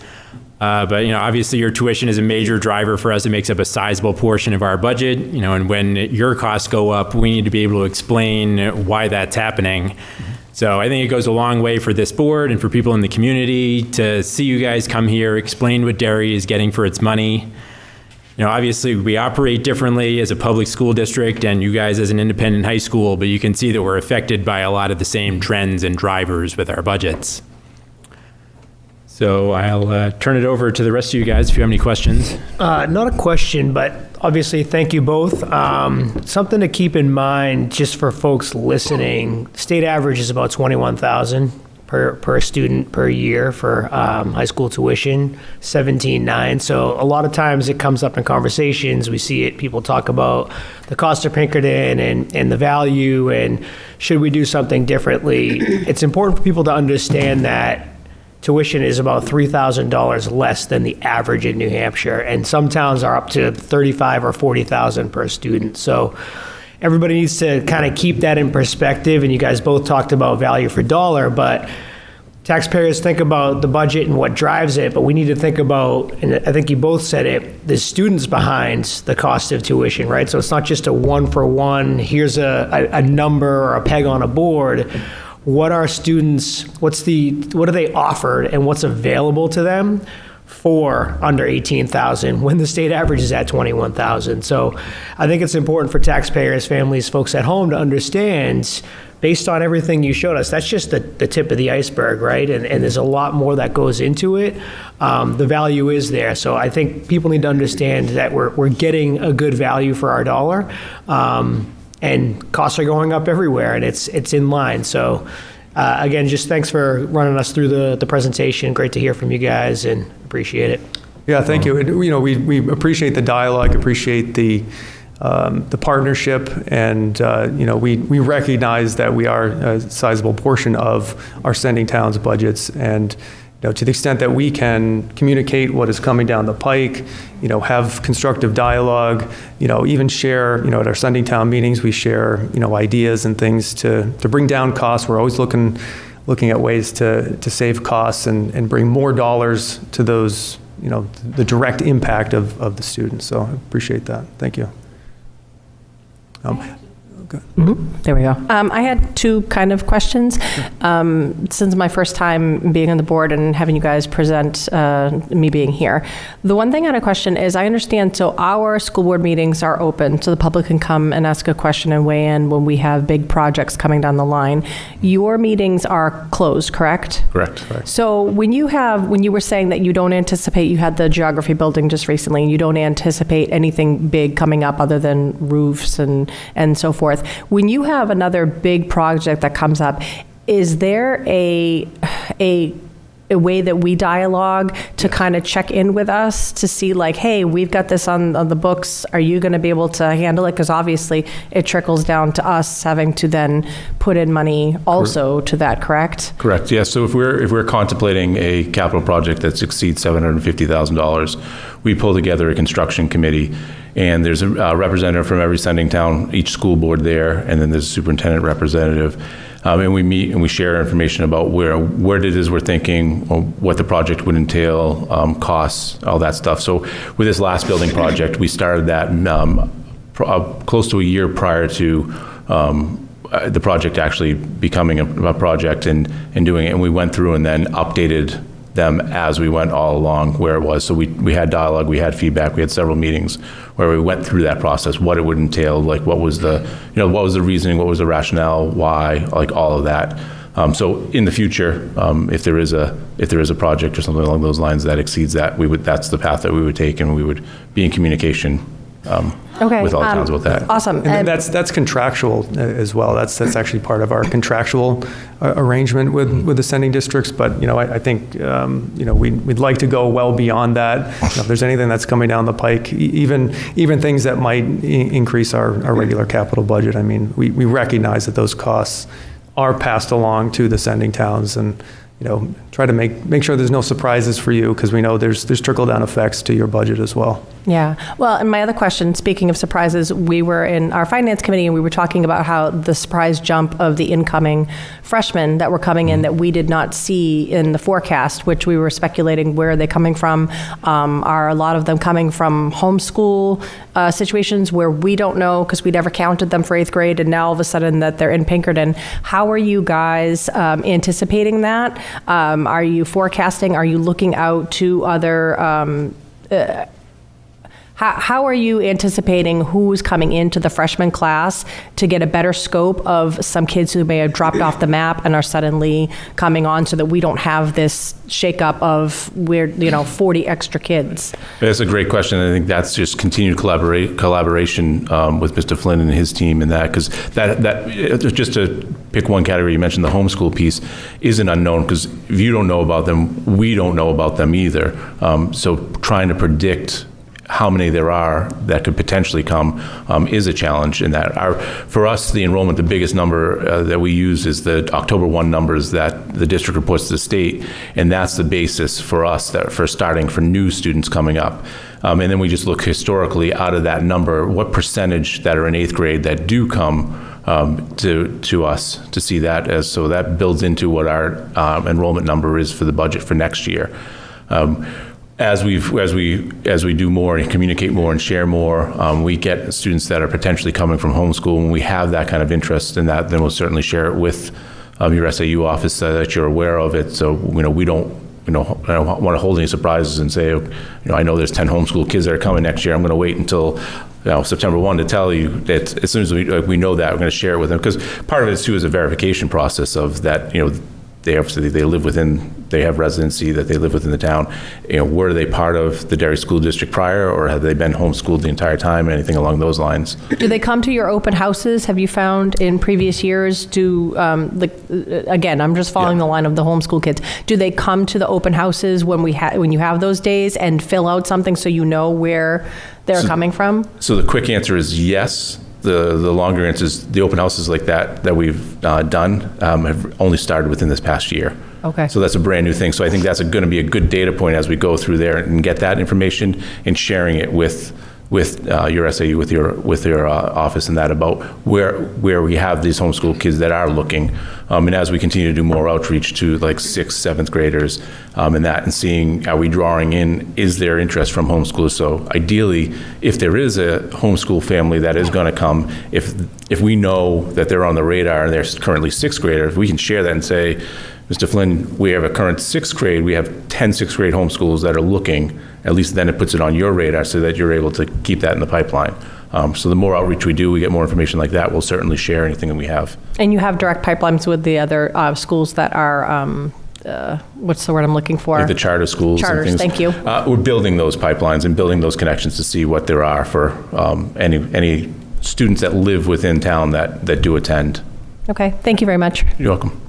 But obviously your tuition is a major driver for us. It makes up a sizable portion of our budget. And when your costs go up, we need to be able to explain why that's happening. So I think it goes a long way for this board and for people in the community to see you guys come here, explain what Derry is getting for its money. Obviously we operate differently as a public school district and you guys as an independent high school, but you can see that we're affected by a lot of the same trends and drivers with our budgets. So I'll turn it over to the rest of you guys if you have any questions. Not a question, but obviously thank you both. Something to keep in mind just for folks listening, state average is about $21,000 per student per year for high school tuition, $17,900. So a lot of times it comes up in conversations. We see it, people talk about the cost of Pinkerton and the value and should we do something differently. It's important for people to understand that tuition is about $3,000 less than the average in New Hampshire, and some towns are up to $35,000 or $40,000 per student. So everybody needs to kind of keep that in perspective, and you guys both talked about value for dollar, but taxpayers think about the budget and what drives it, but we need to think about, and I think you both said it, the students behind the cost of tuition, right? So it's not just a one-for-one, here's a number or a peg on a board. What are students, what are they offered and what's available to them for under 18,000 when the state average is at 21,000. So I think it's important for taxpayers, families, folks at home to understand, based on everything you showed us, that's just the tip of the iceberg, right? And there's a lot more that goes into it. The value is there. So I think people need to understand that we're getting a good value for our dollar. And costs are going up everywhere, and it's in line. So again, just thanks for running us through the presentation. Great to hear from you guys, and appreciate it. Yeah, thank you. You know, we appreciate the dialogue, appreciate the partnership, and you know, we recognize that we are a sizable portion of our sending towns' budgets, and you know, to the extent that we can communicate what is coming down the pike, you know, have constructive dialogue, you know, even share, you know, at our sending town meetings, we share, you know, ideas and things to bring down costs. We're always looking at ways to save costs and bring more dollars to those, you know, the direct impact of the students. So I appreciate that. Thank you. There we go. I had two kind of questions. Since my first time being on the board and having you guys present me being here, the one thing I had a question is, I understand, so our school board meetings are open, so the public can come and ask a question and weigh in when we have big projects coming down the line. Your meetings are closed, correct? Correct. So when you were saying that you don't anticipate, you had the geography building just recently, and you don't anticipate anything big coming up other than roofs and so forth. When you have another big project that comes up, is there a way that we dialogue to kind of check in with us to see, like, hey, we've got this on the books, are you going to be able to handle it? Because obviously it trickles down to us having to then put in money also to that, correct? Correct, yes. So if we're contemplating a capital project that exceeds $750,000, we pull together a construction committee, and there's a representative from every sending town, each school board there, and then there's a superintendent representative. And we meet and we share information about where it is we're thinking, or what the project would entail, costs, all that stuff. So with this last building project, we started that close to a year prior to the project actually becoming a project and doing it. And we went through and then updated them as we went all along where it was. So we had dialogue, we had feedback, we had several meetings where we went through that process, what it would entail, like what was the reasoning, what was the rationale, why, like all of that. So in the future, if there is a project or something along those lines that exceeds that, that's the path that we would take, and we would be in communication with all the towns about that. Awesome. And that's contractual as well. That's actually part of our contractual arrangement with the sending districts. But you know, I think you know, we'd like to go well beyond that. You know, if there's anything that's coming down the pike, even things that might increase our regular capital budget. I mean, we recognize that those costs are passed along to the sending towns, and you know, try to make sure there's no surprises for you, because we know there's trickle-down effects to your budget as well. Yeah. Well, and my other question, speaking of surprises, we were in our finance committee and we were talking about how the surprise jump of the incoming freshmen that were coming in that we did not see in the forecast, which we were speculating where are they coming from. Are a lot of them coming from homeschool situations where we don't know because we never counted them for 8th grade, and now all of a sudden that they're in Pinkerton? How are you guys anticipating that? Are you forecasting? Are you looking out to other how are you anticipating who's coming into the freshman class to get a better scope of some kids who may have dropped off the map and are suddenly coming on, so that we don't have this shakeup of 40 extra kids? That's a great question. I think that's just continued collaboration with Mr. Flynn and his team, and that, because that just to pick one category, you mentioned the homeschool piece is an unknown, because if you don't know about them, we don't know about them either. So trying to predict how many there are that could potentially come is a challenge in that. For us, the enrollment, the biggest number that we use is the October 1 numbers that the district reports to the state, and that's the basis for us for starting for new students coming up. And then we just look historically out of that number, what percentage that are in 8th grade that do come to us to see that, so that builds into what our enrollment number is for the budget for next year. As we do more and communicate more and share more, we get students that are potentially coming from homeschool. When we have that kind of interest in that, then we'll certainly share it with your SAU office so that you're aware of it. So we don't I don't want to hold any surprises and say, I know there's 10 homeschool kids that are coming next year. I'm going to wait until September 1 to tell you that as soon as we know that, we're going to share it with them. Because part of it, too, is a verification process of that, they have residency, that they live within the town. Were they part of the Derry School District prior, or have they been homeschooled the entire time, anything along those lines? Do they come to your open houses? Have you found in previous years, again, I'm just following the line of the homeschool kids. Do they come to the open houses when you have those days and fill out something so you know where they're coming from? So the quick answer is yes. The longer answer is the open houses like that we've done have only started within this past year. Okay. So that's a brand new thing. So I think that's going to be a good data point as we go through there and get that information and sharing it with your SAU, with your office, and that about where we have these homeschool kids that are looking, and as we continue to do more outreach to like 6th, 7th graders, and seeing, are we drawing in, is there interest from homeschoolers? So ideally, if there is a homeschool family that is going to come, if we know that they're on the radar and they're currently 6th graders, we can share that and say, Mr. Flynn, we have a current 6th grade, we have 10 6th grade homeschoolers that are looking. At least then it puts it on your radar so that you're able to keep that in the pipeline. So the more outreach we do, we get more information like that, we'll certainly share anything that we have. And you have direct pipelines with the other schools that are, what's the word I'm looking for? Like the charter schools. Charters, and things. thank you. We're building those pipelines and building those connections to see what there are for any students that live within town that do attend. Okay, thank you very much. You're welcome.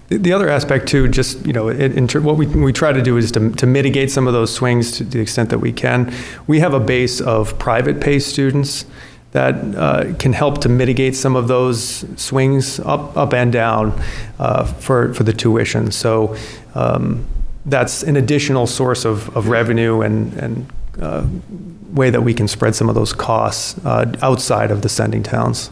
The other aspect too, just, what we try to do is to mitigate some of those swings to the extent that we can. We have a base of private pay students that can help to mitigate some of those swings up and down for the tuition. So that's an additional source of revenue and way that we can spread some of those costs outside of the sending towns.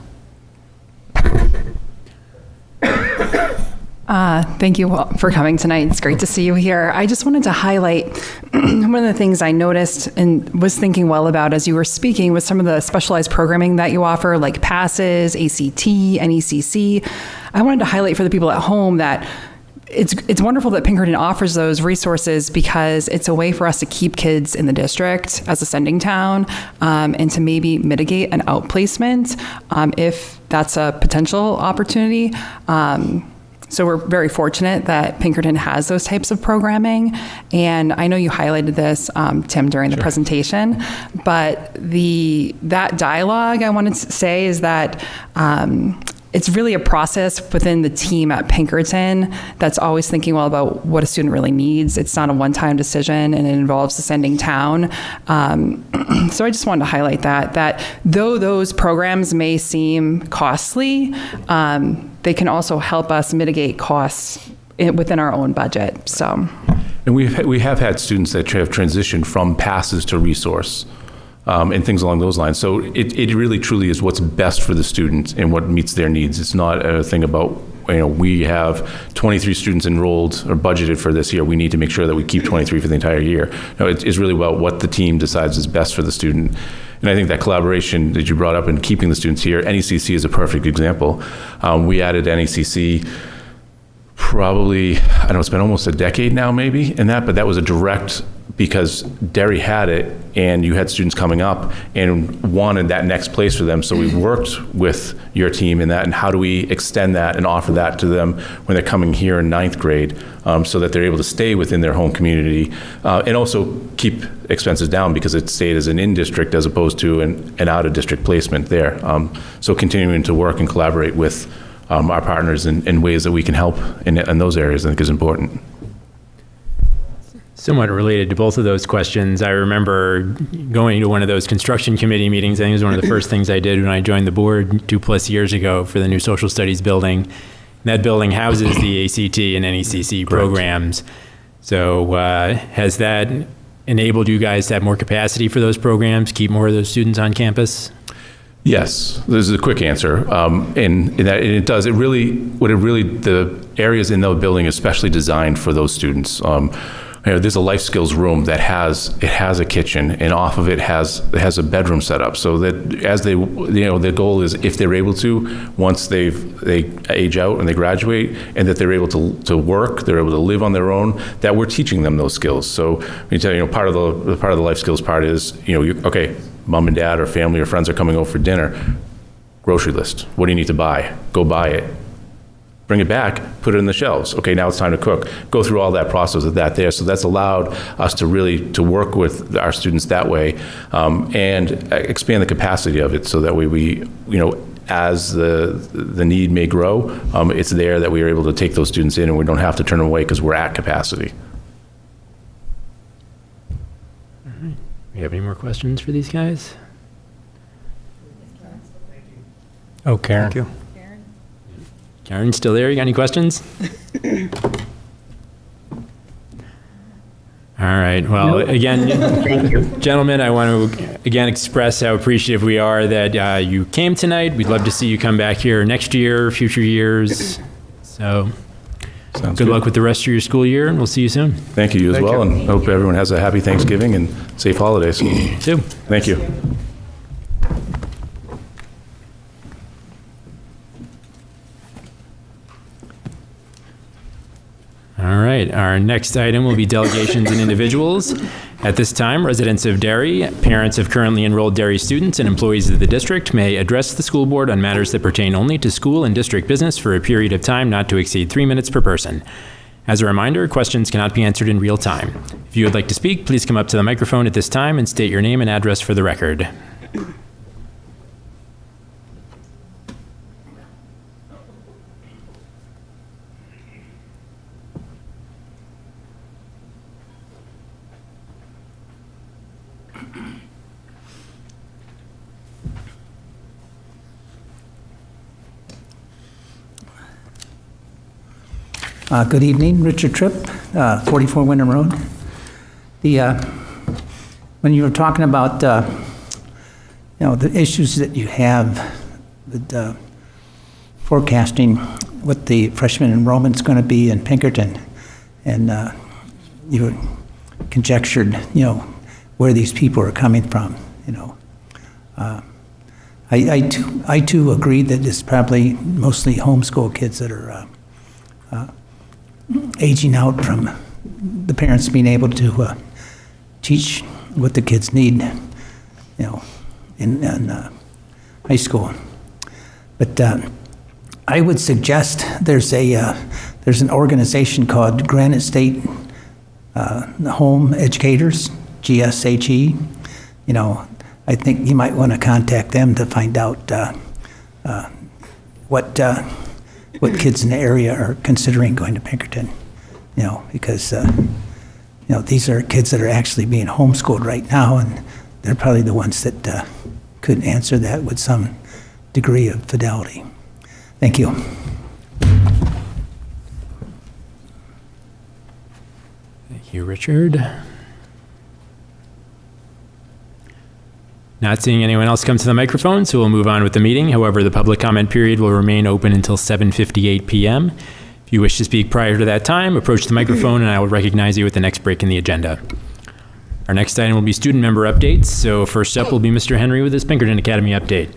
Thank you for coming tonight. It's great to see you here. I just wanted to highlight one of the things I noticed and was thinking well about as you were speaking was some of the specialized programming that you offer, like PASSES, ACT, NECC. I wanted to highlight for the people at home that it's wonderful that Pinkerton offers those resources because it's a way for us to keep kids in the district as a sending town and to maybe mitigate an outplacement if that's a potential opportunity. So we're very fortunate that Pinkerton has those types of programming. And I know you highlighted this, Tim, during the presentation, but that dialogue I wanted to say is that it's really a process within the team at Pinkerton that's always thinking well about what a student really needs. It's not a one-time decision, and it involves the sending town. So I just wanted to highlight that though those programs may seem costly, they can also help us mitigate costs within our own budget. So, and we have had students that have transitioned from PASSES to resource. And things along those lines. So it really truly is what's best for the student and what meets their needs. It's not a thing about, we have 23 students enrolled or budgeted for this year. We need to make sure that we keep 23 for the entire year. No, it's really about what the team decides is best for the student. And I think that collaboration that you brought up in keeping the students here, NECC is a perfect example. We added NECC probably, it's been almost a decade now maybe in that, but that was a direct, because Derry had it and you had students coming up and wanted that next place for them. So we worked with your team in that, and how do we extend that and offer that to them when they're coming here in 9th grade so that they're able to stay within their home community and also keep expenses down because it stayed as an in-district as opposed to an out-of-district placement there. So continuing to work and collaborate with our partners in ways that we can help in those areas I think is important. Somewhat related to both of those questions, I remember going to one of those construction committee meetings. I think it was one of the first things I did when I joined the board 2+ years ago for the new social studies building. And that building houses the ACT and NECC programs. So has that enabled you guys to have more capacity for those programs, keep more of those students on campus? Yes, this is a quick answer, and it does. The areas in the building are especially designed for those students. there's a life skills room that has a kitchen, and off of it has a bedroom set up, so that as they, their goal is, if they're able to, once they age out and they graduate, and that they're able to work, they're able to live on their own, that we're teaching them those skills. So part of the life skills part is, okay, mom and dad or family or friends are coming over for dinner. Grocery list. What do you need to buy? Go buy it. Bring it back, put it in the shelves. Okay, now it's time to cook. Go through all that process of that there. So that's allowed us to really to work with our students that way, and expand the capacity of it, so that way we, as the need may grow, it's there that we are able to take those students in, and we don't have to turn them away because we're at capacity. All right. We have any more questions for these guys? Oh, Karen. Thank you. Karen, still there? You got any questions? All right. Well, again, gentlemen, I want to again express how appreciative we are that you came tonight. We'd love to see you come back here next year, future years. So good luck with the rest of your school year, and we'll see you soon. Thank you as well, and hope everyone has a happy Thanksgiving and safe holidays. You too. Thank you. All right, our next item will be delegations and individuals. At this time, residents of Derry, parents of currently enrolled Derry students, and employees of the district may address the school board on matters that pertain only to school and district business for a period of time not to exceed 3 minutes per person. As a reminder, questions cannot be answered in real time. If you would like to speak, please come up to the microphone at this time and state your name and address for the record. Good evening, Richard Tripp, 44 Wyndham Road. When you were talking about the issues that you have with forecasting what the freshman enrollment's going to be in Pinkerton, and you conjectured where these people are coming from. I too agree that it's probably mostly homeschool kids that are aging out from the parents being able to teach what the kids need, in high school. But I would suggest there's an organization called Granite State Home Educators, GSHE. I think you might want to contact them to find out what kids in the area are considering going to Pinkerton, because these are kids that are actually being homeschooled right now, and they're probably the ones that could answer that with some degree of fidelity. Thank you. Thank you, Richard. Not seeing anyone else come to the microphone, so we'll move on with the meeting. However, the public comment period will remain open until 7:58 p.m. If you wish to speak prior to that time, approach the microphone and I will recognize you at the next break in the agenda. Our next item will be student member updates. So first up will be Mr. Henry with his Pinkerton Academy update.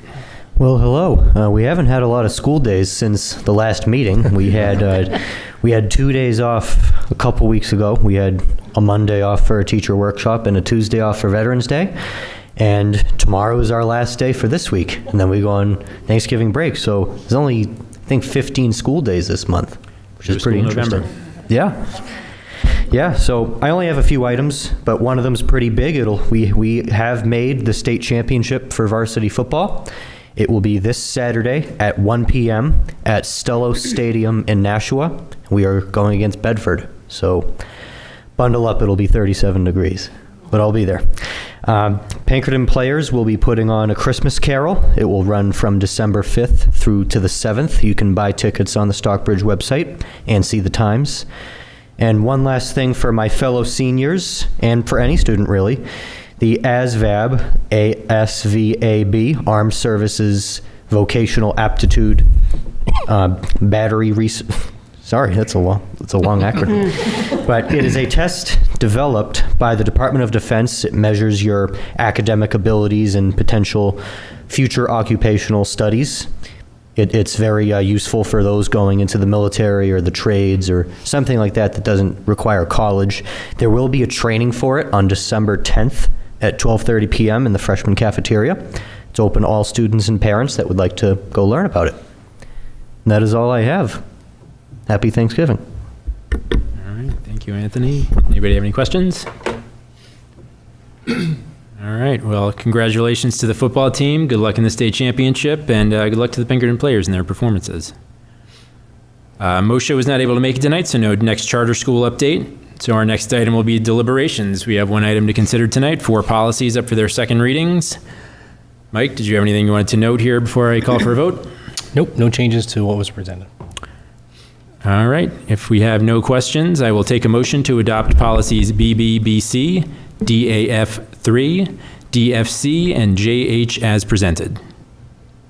Well, hello. We haven't had a lot of school days since the last meeting. We had 2 days off a couple weeks ago. We had a Monday off for a teacher workshop and a Tuesday off for Veterans Day. And tomorrow is our last day for this week. And then we go on Thanksgiving break. So there's only, I think, 15 school days this month, which is pretty interesting. Yeah, so I only have a few items, but one of them is pretty big. We have made the state championship for varsity football. It will be this Saturday at 1 p.m. at Stello Stadium in Nashua. We are going against Bedford. So bundle up, it'll be 37 degrees, but I'll be there. Pinkerton players will be putting on a Christmas Carol. It will run from December 5th through to the 7th. You can buy tickets on the Stockbridge website and see the times. And one last thing for my fellow seniors, and for any student really, the ASVAB, ASVAB, Armed Services Vocational Aptitude Battery Sorry, that's a long acronym. But it is a test developed by the Department of Defense. It measures your academic abilities and potential future occupational studies. It's very useful for those going into the military or the trades or something like that that doesn't require college. There will be a training for it on December 10th at 12:30 p.m. in the freshman cafeteria. It's open to all students and parents that would like to go learn about it. And that is all I have. Happy Thanksgiving. All right, thank you, Anthony. Anybody have any questions? All right, well, congratulations to the football team. Good luck in the state championship, and good luck to the Pinkerton players in their performances. Moshe was not able to make it tonight, so no next charter school update. So our next item will be deliberations. We have one item to consider tonight, 4 policies up for their second readings. Mike, did you have anything you wanted to note here before I call for a vote? Nope, no changes to what was presented. All right, if we have no questions, I will take a motion to adopt policies BBBC, DAF3, DFC, and JH as presented.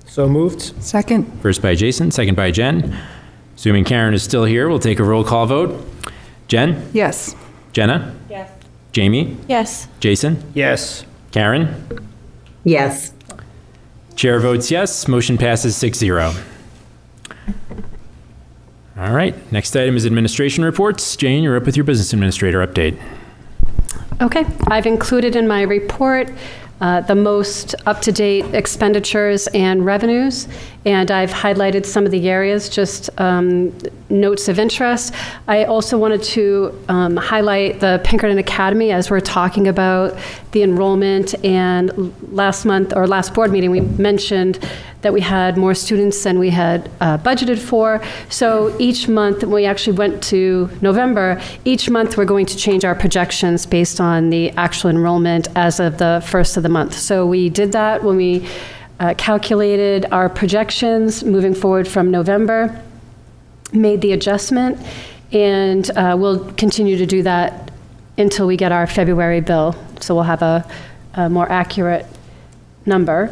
So moved. Second. First by Jason, second by Jen. Assuming Karen is still here, we'll take a roll call vote. Jen? Yes. Jenna? Yes. Jamie? Yes. Jason? Yes. Karen? Yes. Chair votes yes. Motion passes 6-0. All right. Next item is administration reports. Jane, you're up with your business administrator update. Okay, I've included in my report the most up-to-date expenditures and revenues, and I've highlighted some of the areas, just notes of interest. I also wanted to highlight the Pinkerton Academy as we're talking about the enrollment, and last board meeting, we mentioned that we had more students than we had budgeted for. So each month, we actually went to November, each month we're going to change our projections based on the actual enrollment as of the first of the month. So we did that when we calculated our projections moving forward from November, made the adjustment, and we'll continue to do that until we get our February bill. So we'll have a more accurate number.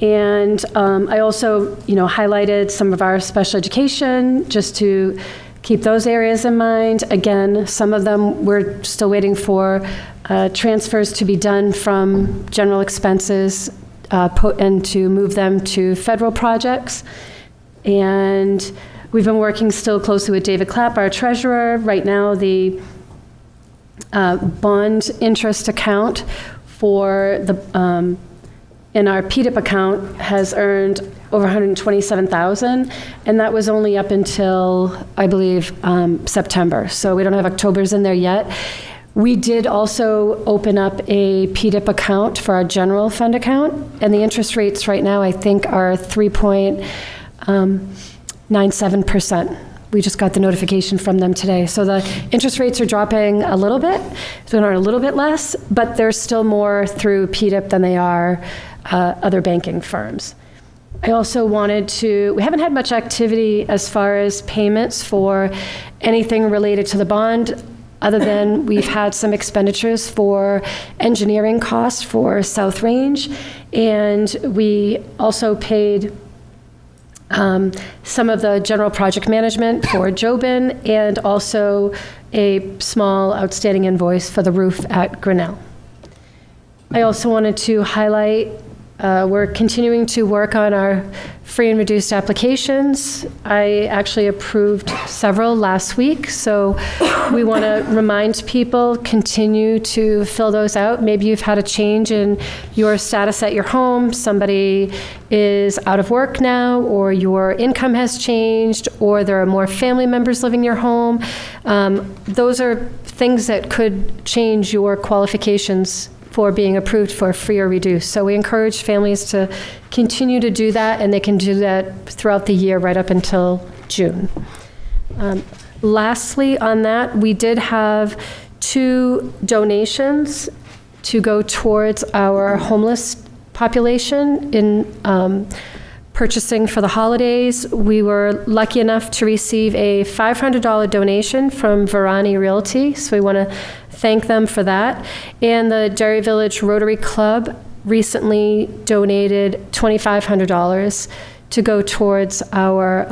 And I also, highlighted some of our special education just to keep those areas in mind. Again, some of them we're still waiting for transfers to be done from general expenses and to move them to federal projects. And we've been working still closely with David Clapp, our treasurer. Right now, the bond interest account for the in our PDIP account has earned over $127,000, and that was only up until, I believe, September. So we don't have October's in there yet. We did also open up a PDIP account for our general fund account, and the interest rates right now, I think, are 3.97%. We just got the notification from them today. So the interest rates are dropping a little bit, so they're a little bit less, but there's still more through PDIP than they are other banking firms. I also wanted to, we haven't had much activity as far as payments for anything related to the bond, other than we've had some expenditures for engineering costs for South Range, and we also paid some of the general project management for Jobin, and also a small outstanding invoice for the roof at Grinnell. I also wanted to highlight we're continuing to work on our free and reduced applications. I actually approved several last week, so we want to remind people, continue to fill those out. Maybe you've had a change in your status at your home, somebody is out of work now, or your income has changed, or there are more family members living in your home. Those are things that could change your qualifications for being approved for free or reduced. So we encourage families to continue to do that, and they can do that throughout the year right up until June. Lastly, on that, we did have 2 donations to go towards our homeless population in purchasing for the holidays. We were lucky enough to receive a $500 donation from Varani Realty, so we want to thank them for that. And the Derry Village Rotary Club recently donated $2,500 to go towards our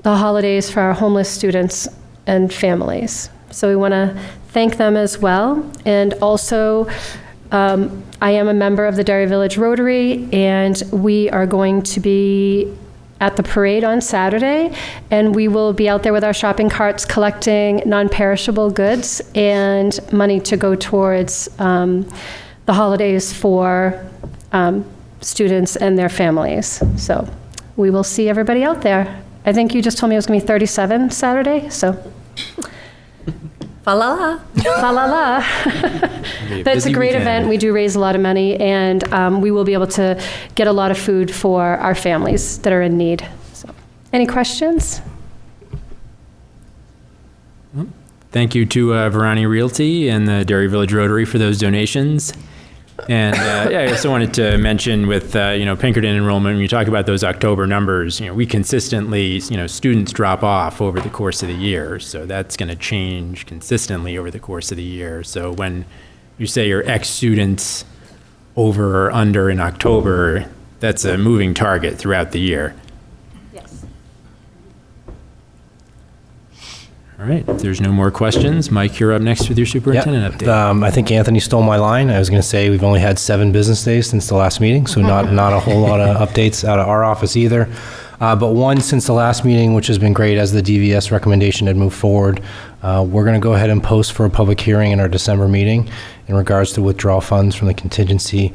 the holidays for our homeless students and families. So we want to thank them as well. And also, I am a member of the Derry Village Rotary, and we are going to be at the parade on Saturday, and we will be out there with our shopping carts collecting non-perishable goods and money to go towards the holidays for students and their families. So we will see everybody out there. I think you just told me it was going to be 37 Saturday, so. Fa la la. Fa la la. But it's a great event. We do raise a lot of money, and we will be able to get a lot of food for our families that are in need. So, any questions? Thank you to Verani Realty and the Derry Village Rotary for those donations. And yeah, I also wanted to mention with Pinkerton enrollment, when you talk about those October numbers, we consistently, students drop off over the course of the year. So that's going to change consistently over the course of the year. So when you say your X students over or under in October, that's a moving target throughout the year. Yes. All right, if there's no more questions, Mike, you're up next with your superintendent update. I think Anthony stole my line. I was going to say we've only had 7 business days since the last meeting, so not a whole lot of updates out of our office either. But one since the last meeting, which has been great as the DVS recommendation had moved forward. We're going to go ahead and post for a public hearing in our December meeting in regards to withdrawal funds from the contingency.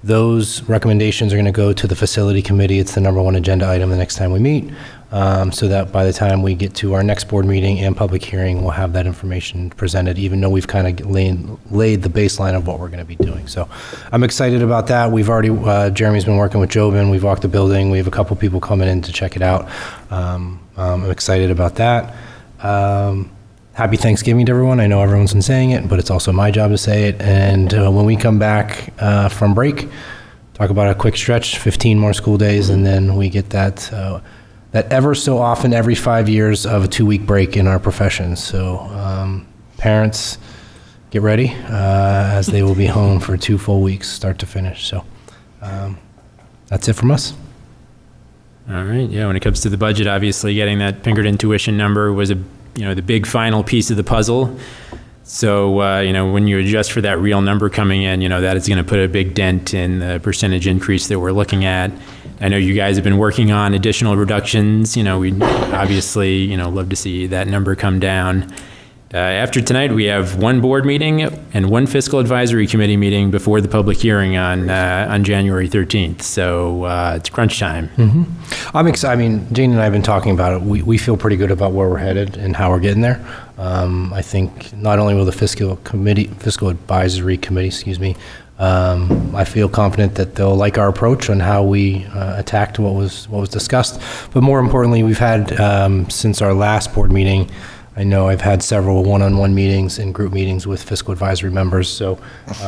Those recommendations are going to go to the facility committee. It's the number 1 agenda item the next time we meet. So that by the time we get to our next board meeting and public hearing, we'll have that information presented, even though we've kind of laid the baseline of what we're going to be doing. So I'm excited about that. We've already, Jeremy's been working with Jobin. We've walked the building. We have a couple people coming in to check it out. I'm excited about that. Happy Thanksgiving to everyone. I know everyone's been saying it, but it's also my job to say it. And when we come back from break, talk about a quick stretch, 15 more school days, and then we get that ever so often every 5 years of a 2-week break in our profession. So parents, get ready, as they will be home for 2 full weeks, start to finish. So that's it from us. All right, yeah, when it comes to the budget, obviously getting that Pinkerton tuition number was the big final piece of the puzzle. So, when you adjust for that real number coming in, that is going to put a big dent in the percentage increase that we're looking at. I know you guys have been working on additional reductions. We'd obviously, love to see that number come down. After tonight, we have 1 board meeting and 1 fiscal advisory committee meeting before the public hearing on January 13th. So it's crunch time. Mm-hmm. I'm excited. I mean, Jane and I have been talking about it. We feel pretty good about where we're headed and how we're getting there. I think not only will the fiscal advisory committee, I feel confident that they'll like our approach on how we attacked what was discussed. But more importantly, we've had since our last board meeting, I know I've had several one-on-one meetings and group meetings with fiscal advisory members. So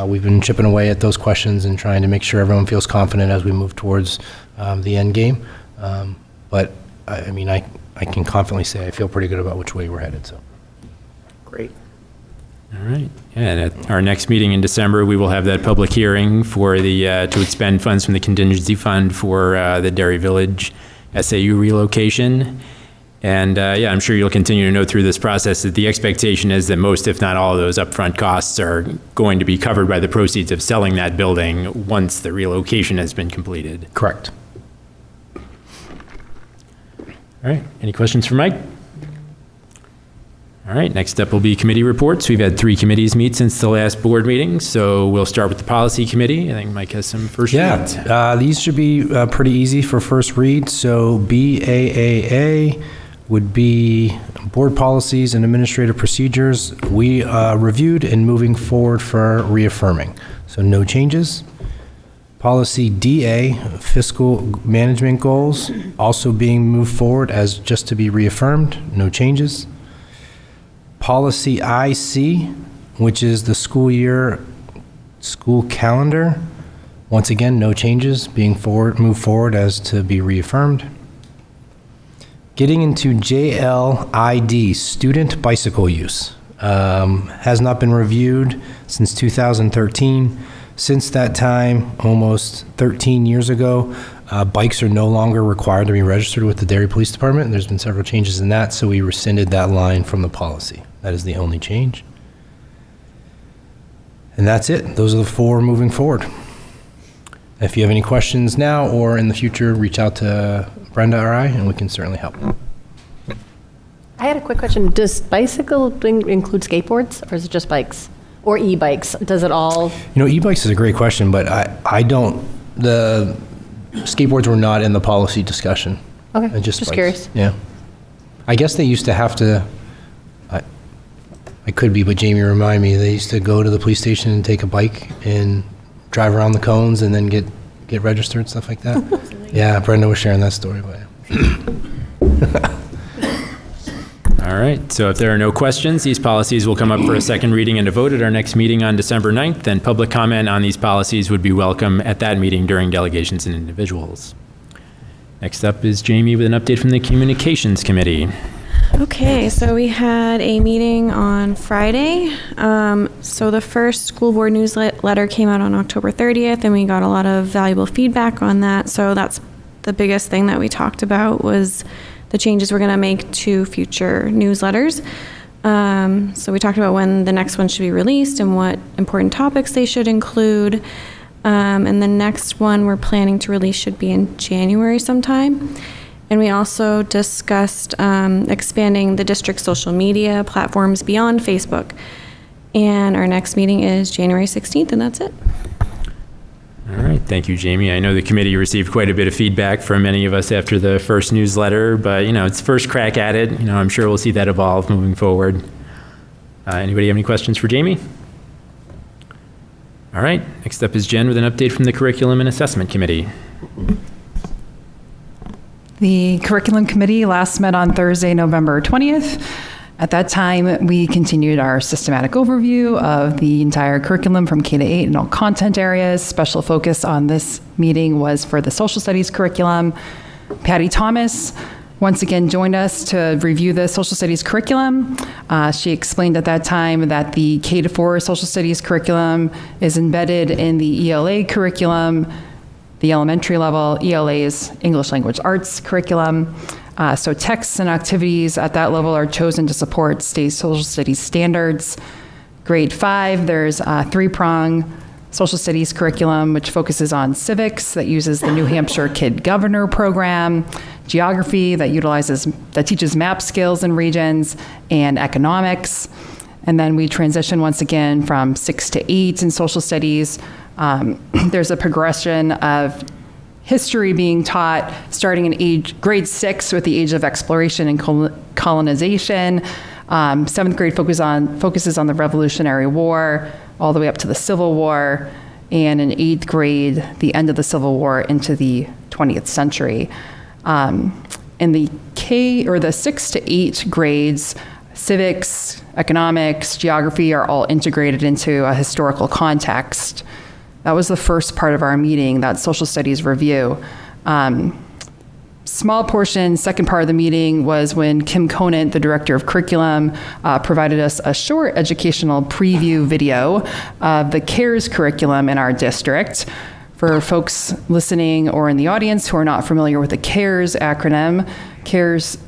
we've been chipping away at those questions and trying to make sure everyone feels confident as we move towards the end game. But I can confidently say I feel pretty good about which way we're headed. So Great. All right. And at our next meeting in December, we will have that public hearing for to expend funds from the contingency fund for the Derry Village SAU relocation. And I'm sure you'll continue to note through this process that the expectation is that most, if not all, of those upfront costs are going to be covered by the proceeds of selling that building once the relocation has been completed. Correct. All right. Any questions for Mike? All right. Next up will be committee reports. We've had 3 committees meet since the last board meeting, so we'll start with the policy committee. I think Mike has some first reads. These should be pretty easy for first read. So BAAA would be board policies and administrative procedures. We reviewed and moving forward for reaffirming. So no changes. Policy DA, fiscal management goals, also being moved forward as just to be reaffirmed. No changes. Policy IC, which is the school calendar. Once again, no changes, moved forward as to be reaffirmed. Getting into JLID, student bicycle use, has not been reviewed since 2013. Since that time, almost 13 years ago, Bikes are no longer required to be registered with the Derry Police Department. There's been several changes in that, so we rescinded that line from the policy. That is the only change. And that's it. Those are the 4 moving forward. If you have any questions now or in the future, reach out to Brenda or I, and we can certainly help. I had a quick question. Does bicycle include skateboards, or is it just bikes? Or e-bikes? Does it all? You know, e-bikes is a great question, but I don't, the skateboards were not in the policy discussion. Okay, Just just bikes. curious. Yeah. I guess they used to have to, I could be, but Jamie remind me, they used to go to the police station and take a bike and drive around the cones and then get registered, stuff like that. Yeah, Brenda was sharing that story, but All right, so if there are no questions, these policies will come up for a second reading and a vote at our next meeting on December 9th, and public comment on these policies would be welcome at that meeting during delegations and individuals. Next up is Jamie with an update from the Communications Committee. Okay, so we had a meeting on Friday. So the first school board newsletter came out on October 30th, and we got a lot of valuable feedback on that. So that's the biggest thing that we talked about was the changes we're going to make to future newsletters. So we talked about when the next one should be released and what important topics they should include. And the next one we're planning to release should be in January sometime. And we also discussed expanding the district's social media platforms beyond Facebook. And our next meeting is January 16th, and that's it. All right, thank you, Jamie. I know the committee received quite a bit of feedback from many of us after the first newsletter, but, it's first crack at it. I'm sure we'll see that evolve moving forward. Anybody have any questions for Jamie? All right, next up is Jen with an update from the Curriculum and Assessment Committee. The Curriculum Committee last met on Thursday, November 20th. At that time, we continued our systematic overview of the entire curriculum from K to 8 in all content areas. Special focus on this meeting was for the social studies curriculum. Patty Thomas once again joined us to review the social studies curriculum. She explained at that time that the K to 4 social studies curriculum is embedded in the ELA curriculum, the elementary level, ELA's English Language Arts curriculum. So texts and activities at that level are chosen to support state social studies standards. Grade 5, there's a 3-prong social studies curriculum, which focuses on civics, that uses the New Hampshire Kid Governor program, geography, that teaches map skills and regions, and economics. And then we transition once again from 6 to 8 in social studies. There's a progression of history being taught starting in grade 6 with the age of exploration and colonization. 7th grade focuses on the Revolutionary War all the way up to the Civil War, and in 8th grade, the end of the Civil War into the 20th century. In the the 6 to 8 grades, civics, economics, geography are all integrated into a historical context. That was the first part of our meeting, that social studies review. Small portion, second part of the meeting was when Kim Conant, the director of curriculum, provided us a short educational preview video of the CARES curriculum in our district. For folks listening or in the audience who are not familiar with the CARES acronym, CARES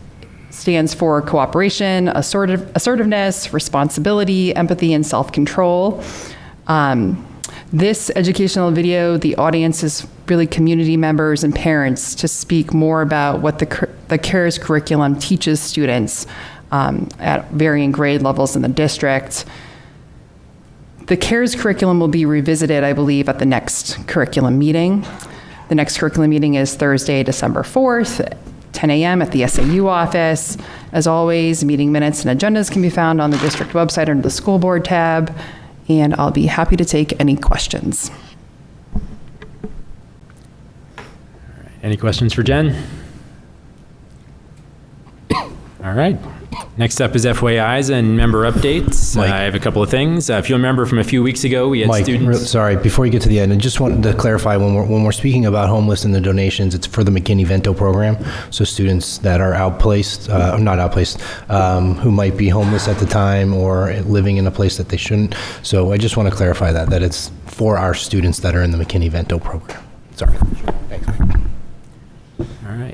stands for cooperation, assertiveness, responsibility, empathy, and self-control. This educational video, the audience is really community members and parents to speak more about what the CARES curriculum teaches students at varying grade levels in the district. The CARES curriculum will be revisited, I believe, at the next curriculum meeting. The next curriculum meeting is Thursday, December 4th, 10 a.m. at the SAU office. As always, meeting minutes and agendas can be found on the district website under the school board tab. And I'll be happy to take any questions. Any questions for Jen? All right. Next up is FYIs and member updates. I have a couple of things. If you'll remember from a few weeks ago, we had Mike, students. sorry, before you get to the end, I just wanted to clarify when we're speaking about homeless and the donations, it's for the McKinney-Vento program. So students that are who might be homeless at the time or living in a place that they shouldn't. So I just want to clarify that it's for our students that are in the McKinney-Vento program. Sorry. Thanks.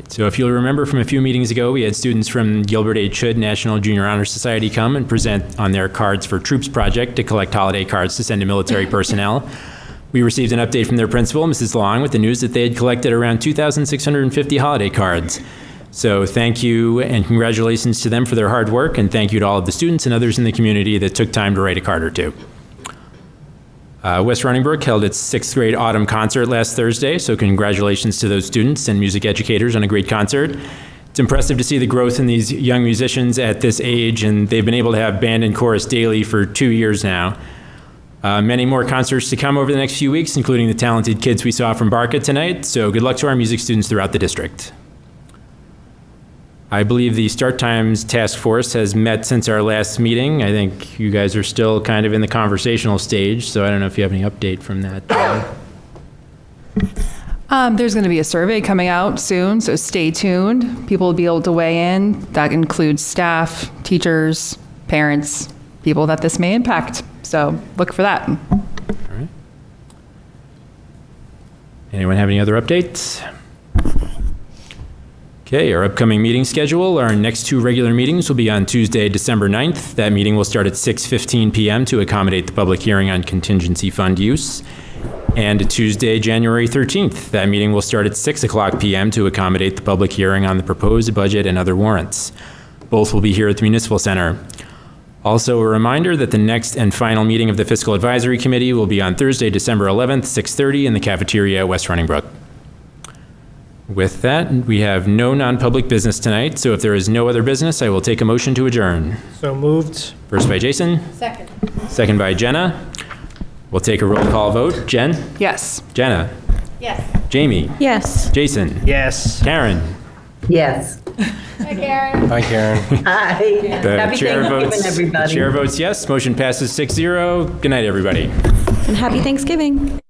So if you'll remember from a few meetings ago, we had students from Gilbert H. Hood National Junior Honor Society come and present on their Cards for Troops project to collect holiday cards to send to military personnel. We received an update from their principal, Mrs. Long, with the news that they had collected around 2,650 holiday cards. So thank you and congratulations to them for their hard work, and thank you to all of the students and others in the community that took time to write a card or two. West Running Brook held its 6th grade autumn concert last Thursday, so congratulations to those students and music educators on a great concert. It's impressive to see the growth in these young musicians at this age, and they've been able to have band and chorus daily for 2 years now. Many more concerts to come over the next few weeks, including the talented kids we saw from Barca tonight, so good luck to our music students throughout the district. I believe the Start Times Task Force has met since our last meeting. I think you guys are still kind of in the conversational stage, so I don't know if you have any update from that. There's going to be a survey coming out soon, so stay tuned. People will be able to weigh in. That includes staff, teachers, parents, people that this may impact. So look for that. All right. Anyone have any other updates? Okay, our upcoming meeting schedule. Our next 2 regular meetings will be on Tuesday, December 9th. That meeting will start at 6:15 p.m. to accommodate the public hearing on contingency fund use. And Tuesday, January 13th. That meeting will start at 6 o'clock p.m. to accommodate the public hearing on the proposed budget and other warrants. Both will be here at the Municipal Center. Also, a reminder that the next and final meeting of the Fiscal Advisory Committee will be on Thursday, December 11th, 6:30 in the cafeteria at West Running Brook. With that, we have no non-public business tonight, so if there is no other business, I will take a motion to adjourn. So moved. First by Jason. Second. Second by Jenna. We'll take a roll call vote. Jen? Yes. Jenna? Yes. Jamie? Yes. Jason? Yes. Karen? Yes. Hi, Karen. Hi, Karen. Hi. The Happy chair Thanksgiving, votes, everybody. the chair votes yes. Motion passes 6-0. Good night, everybody. And happy Thanksgiving.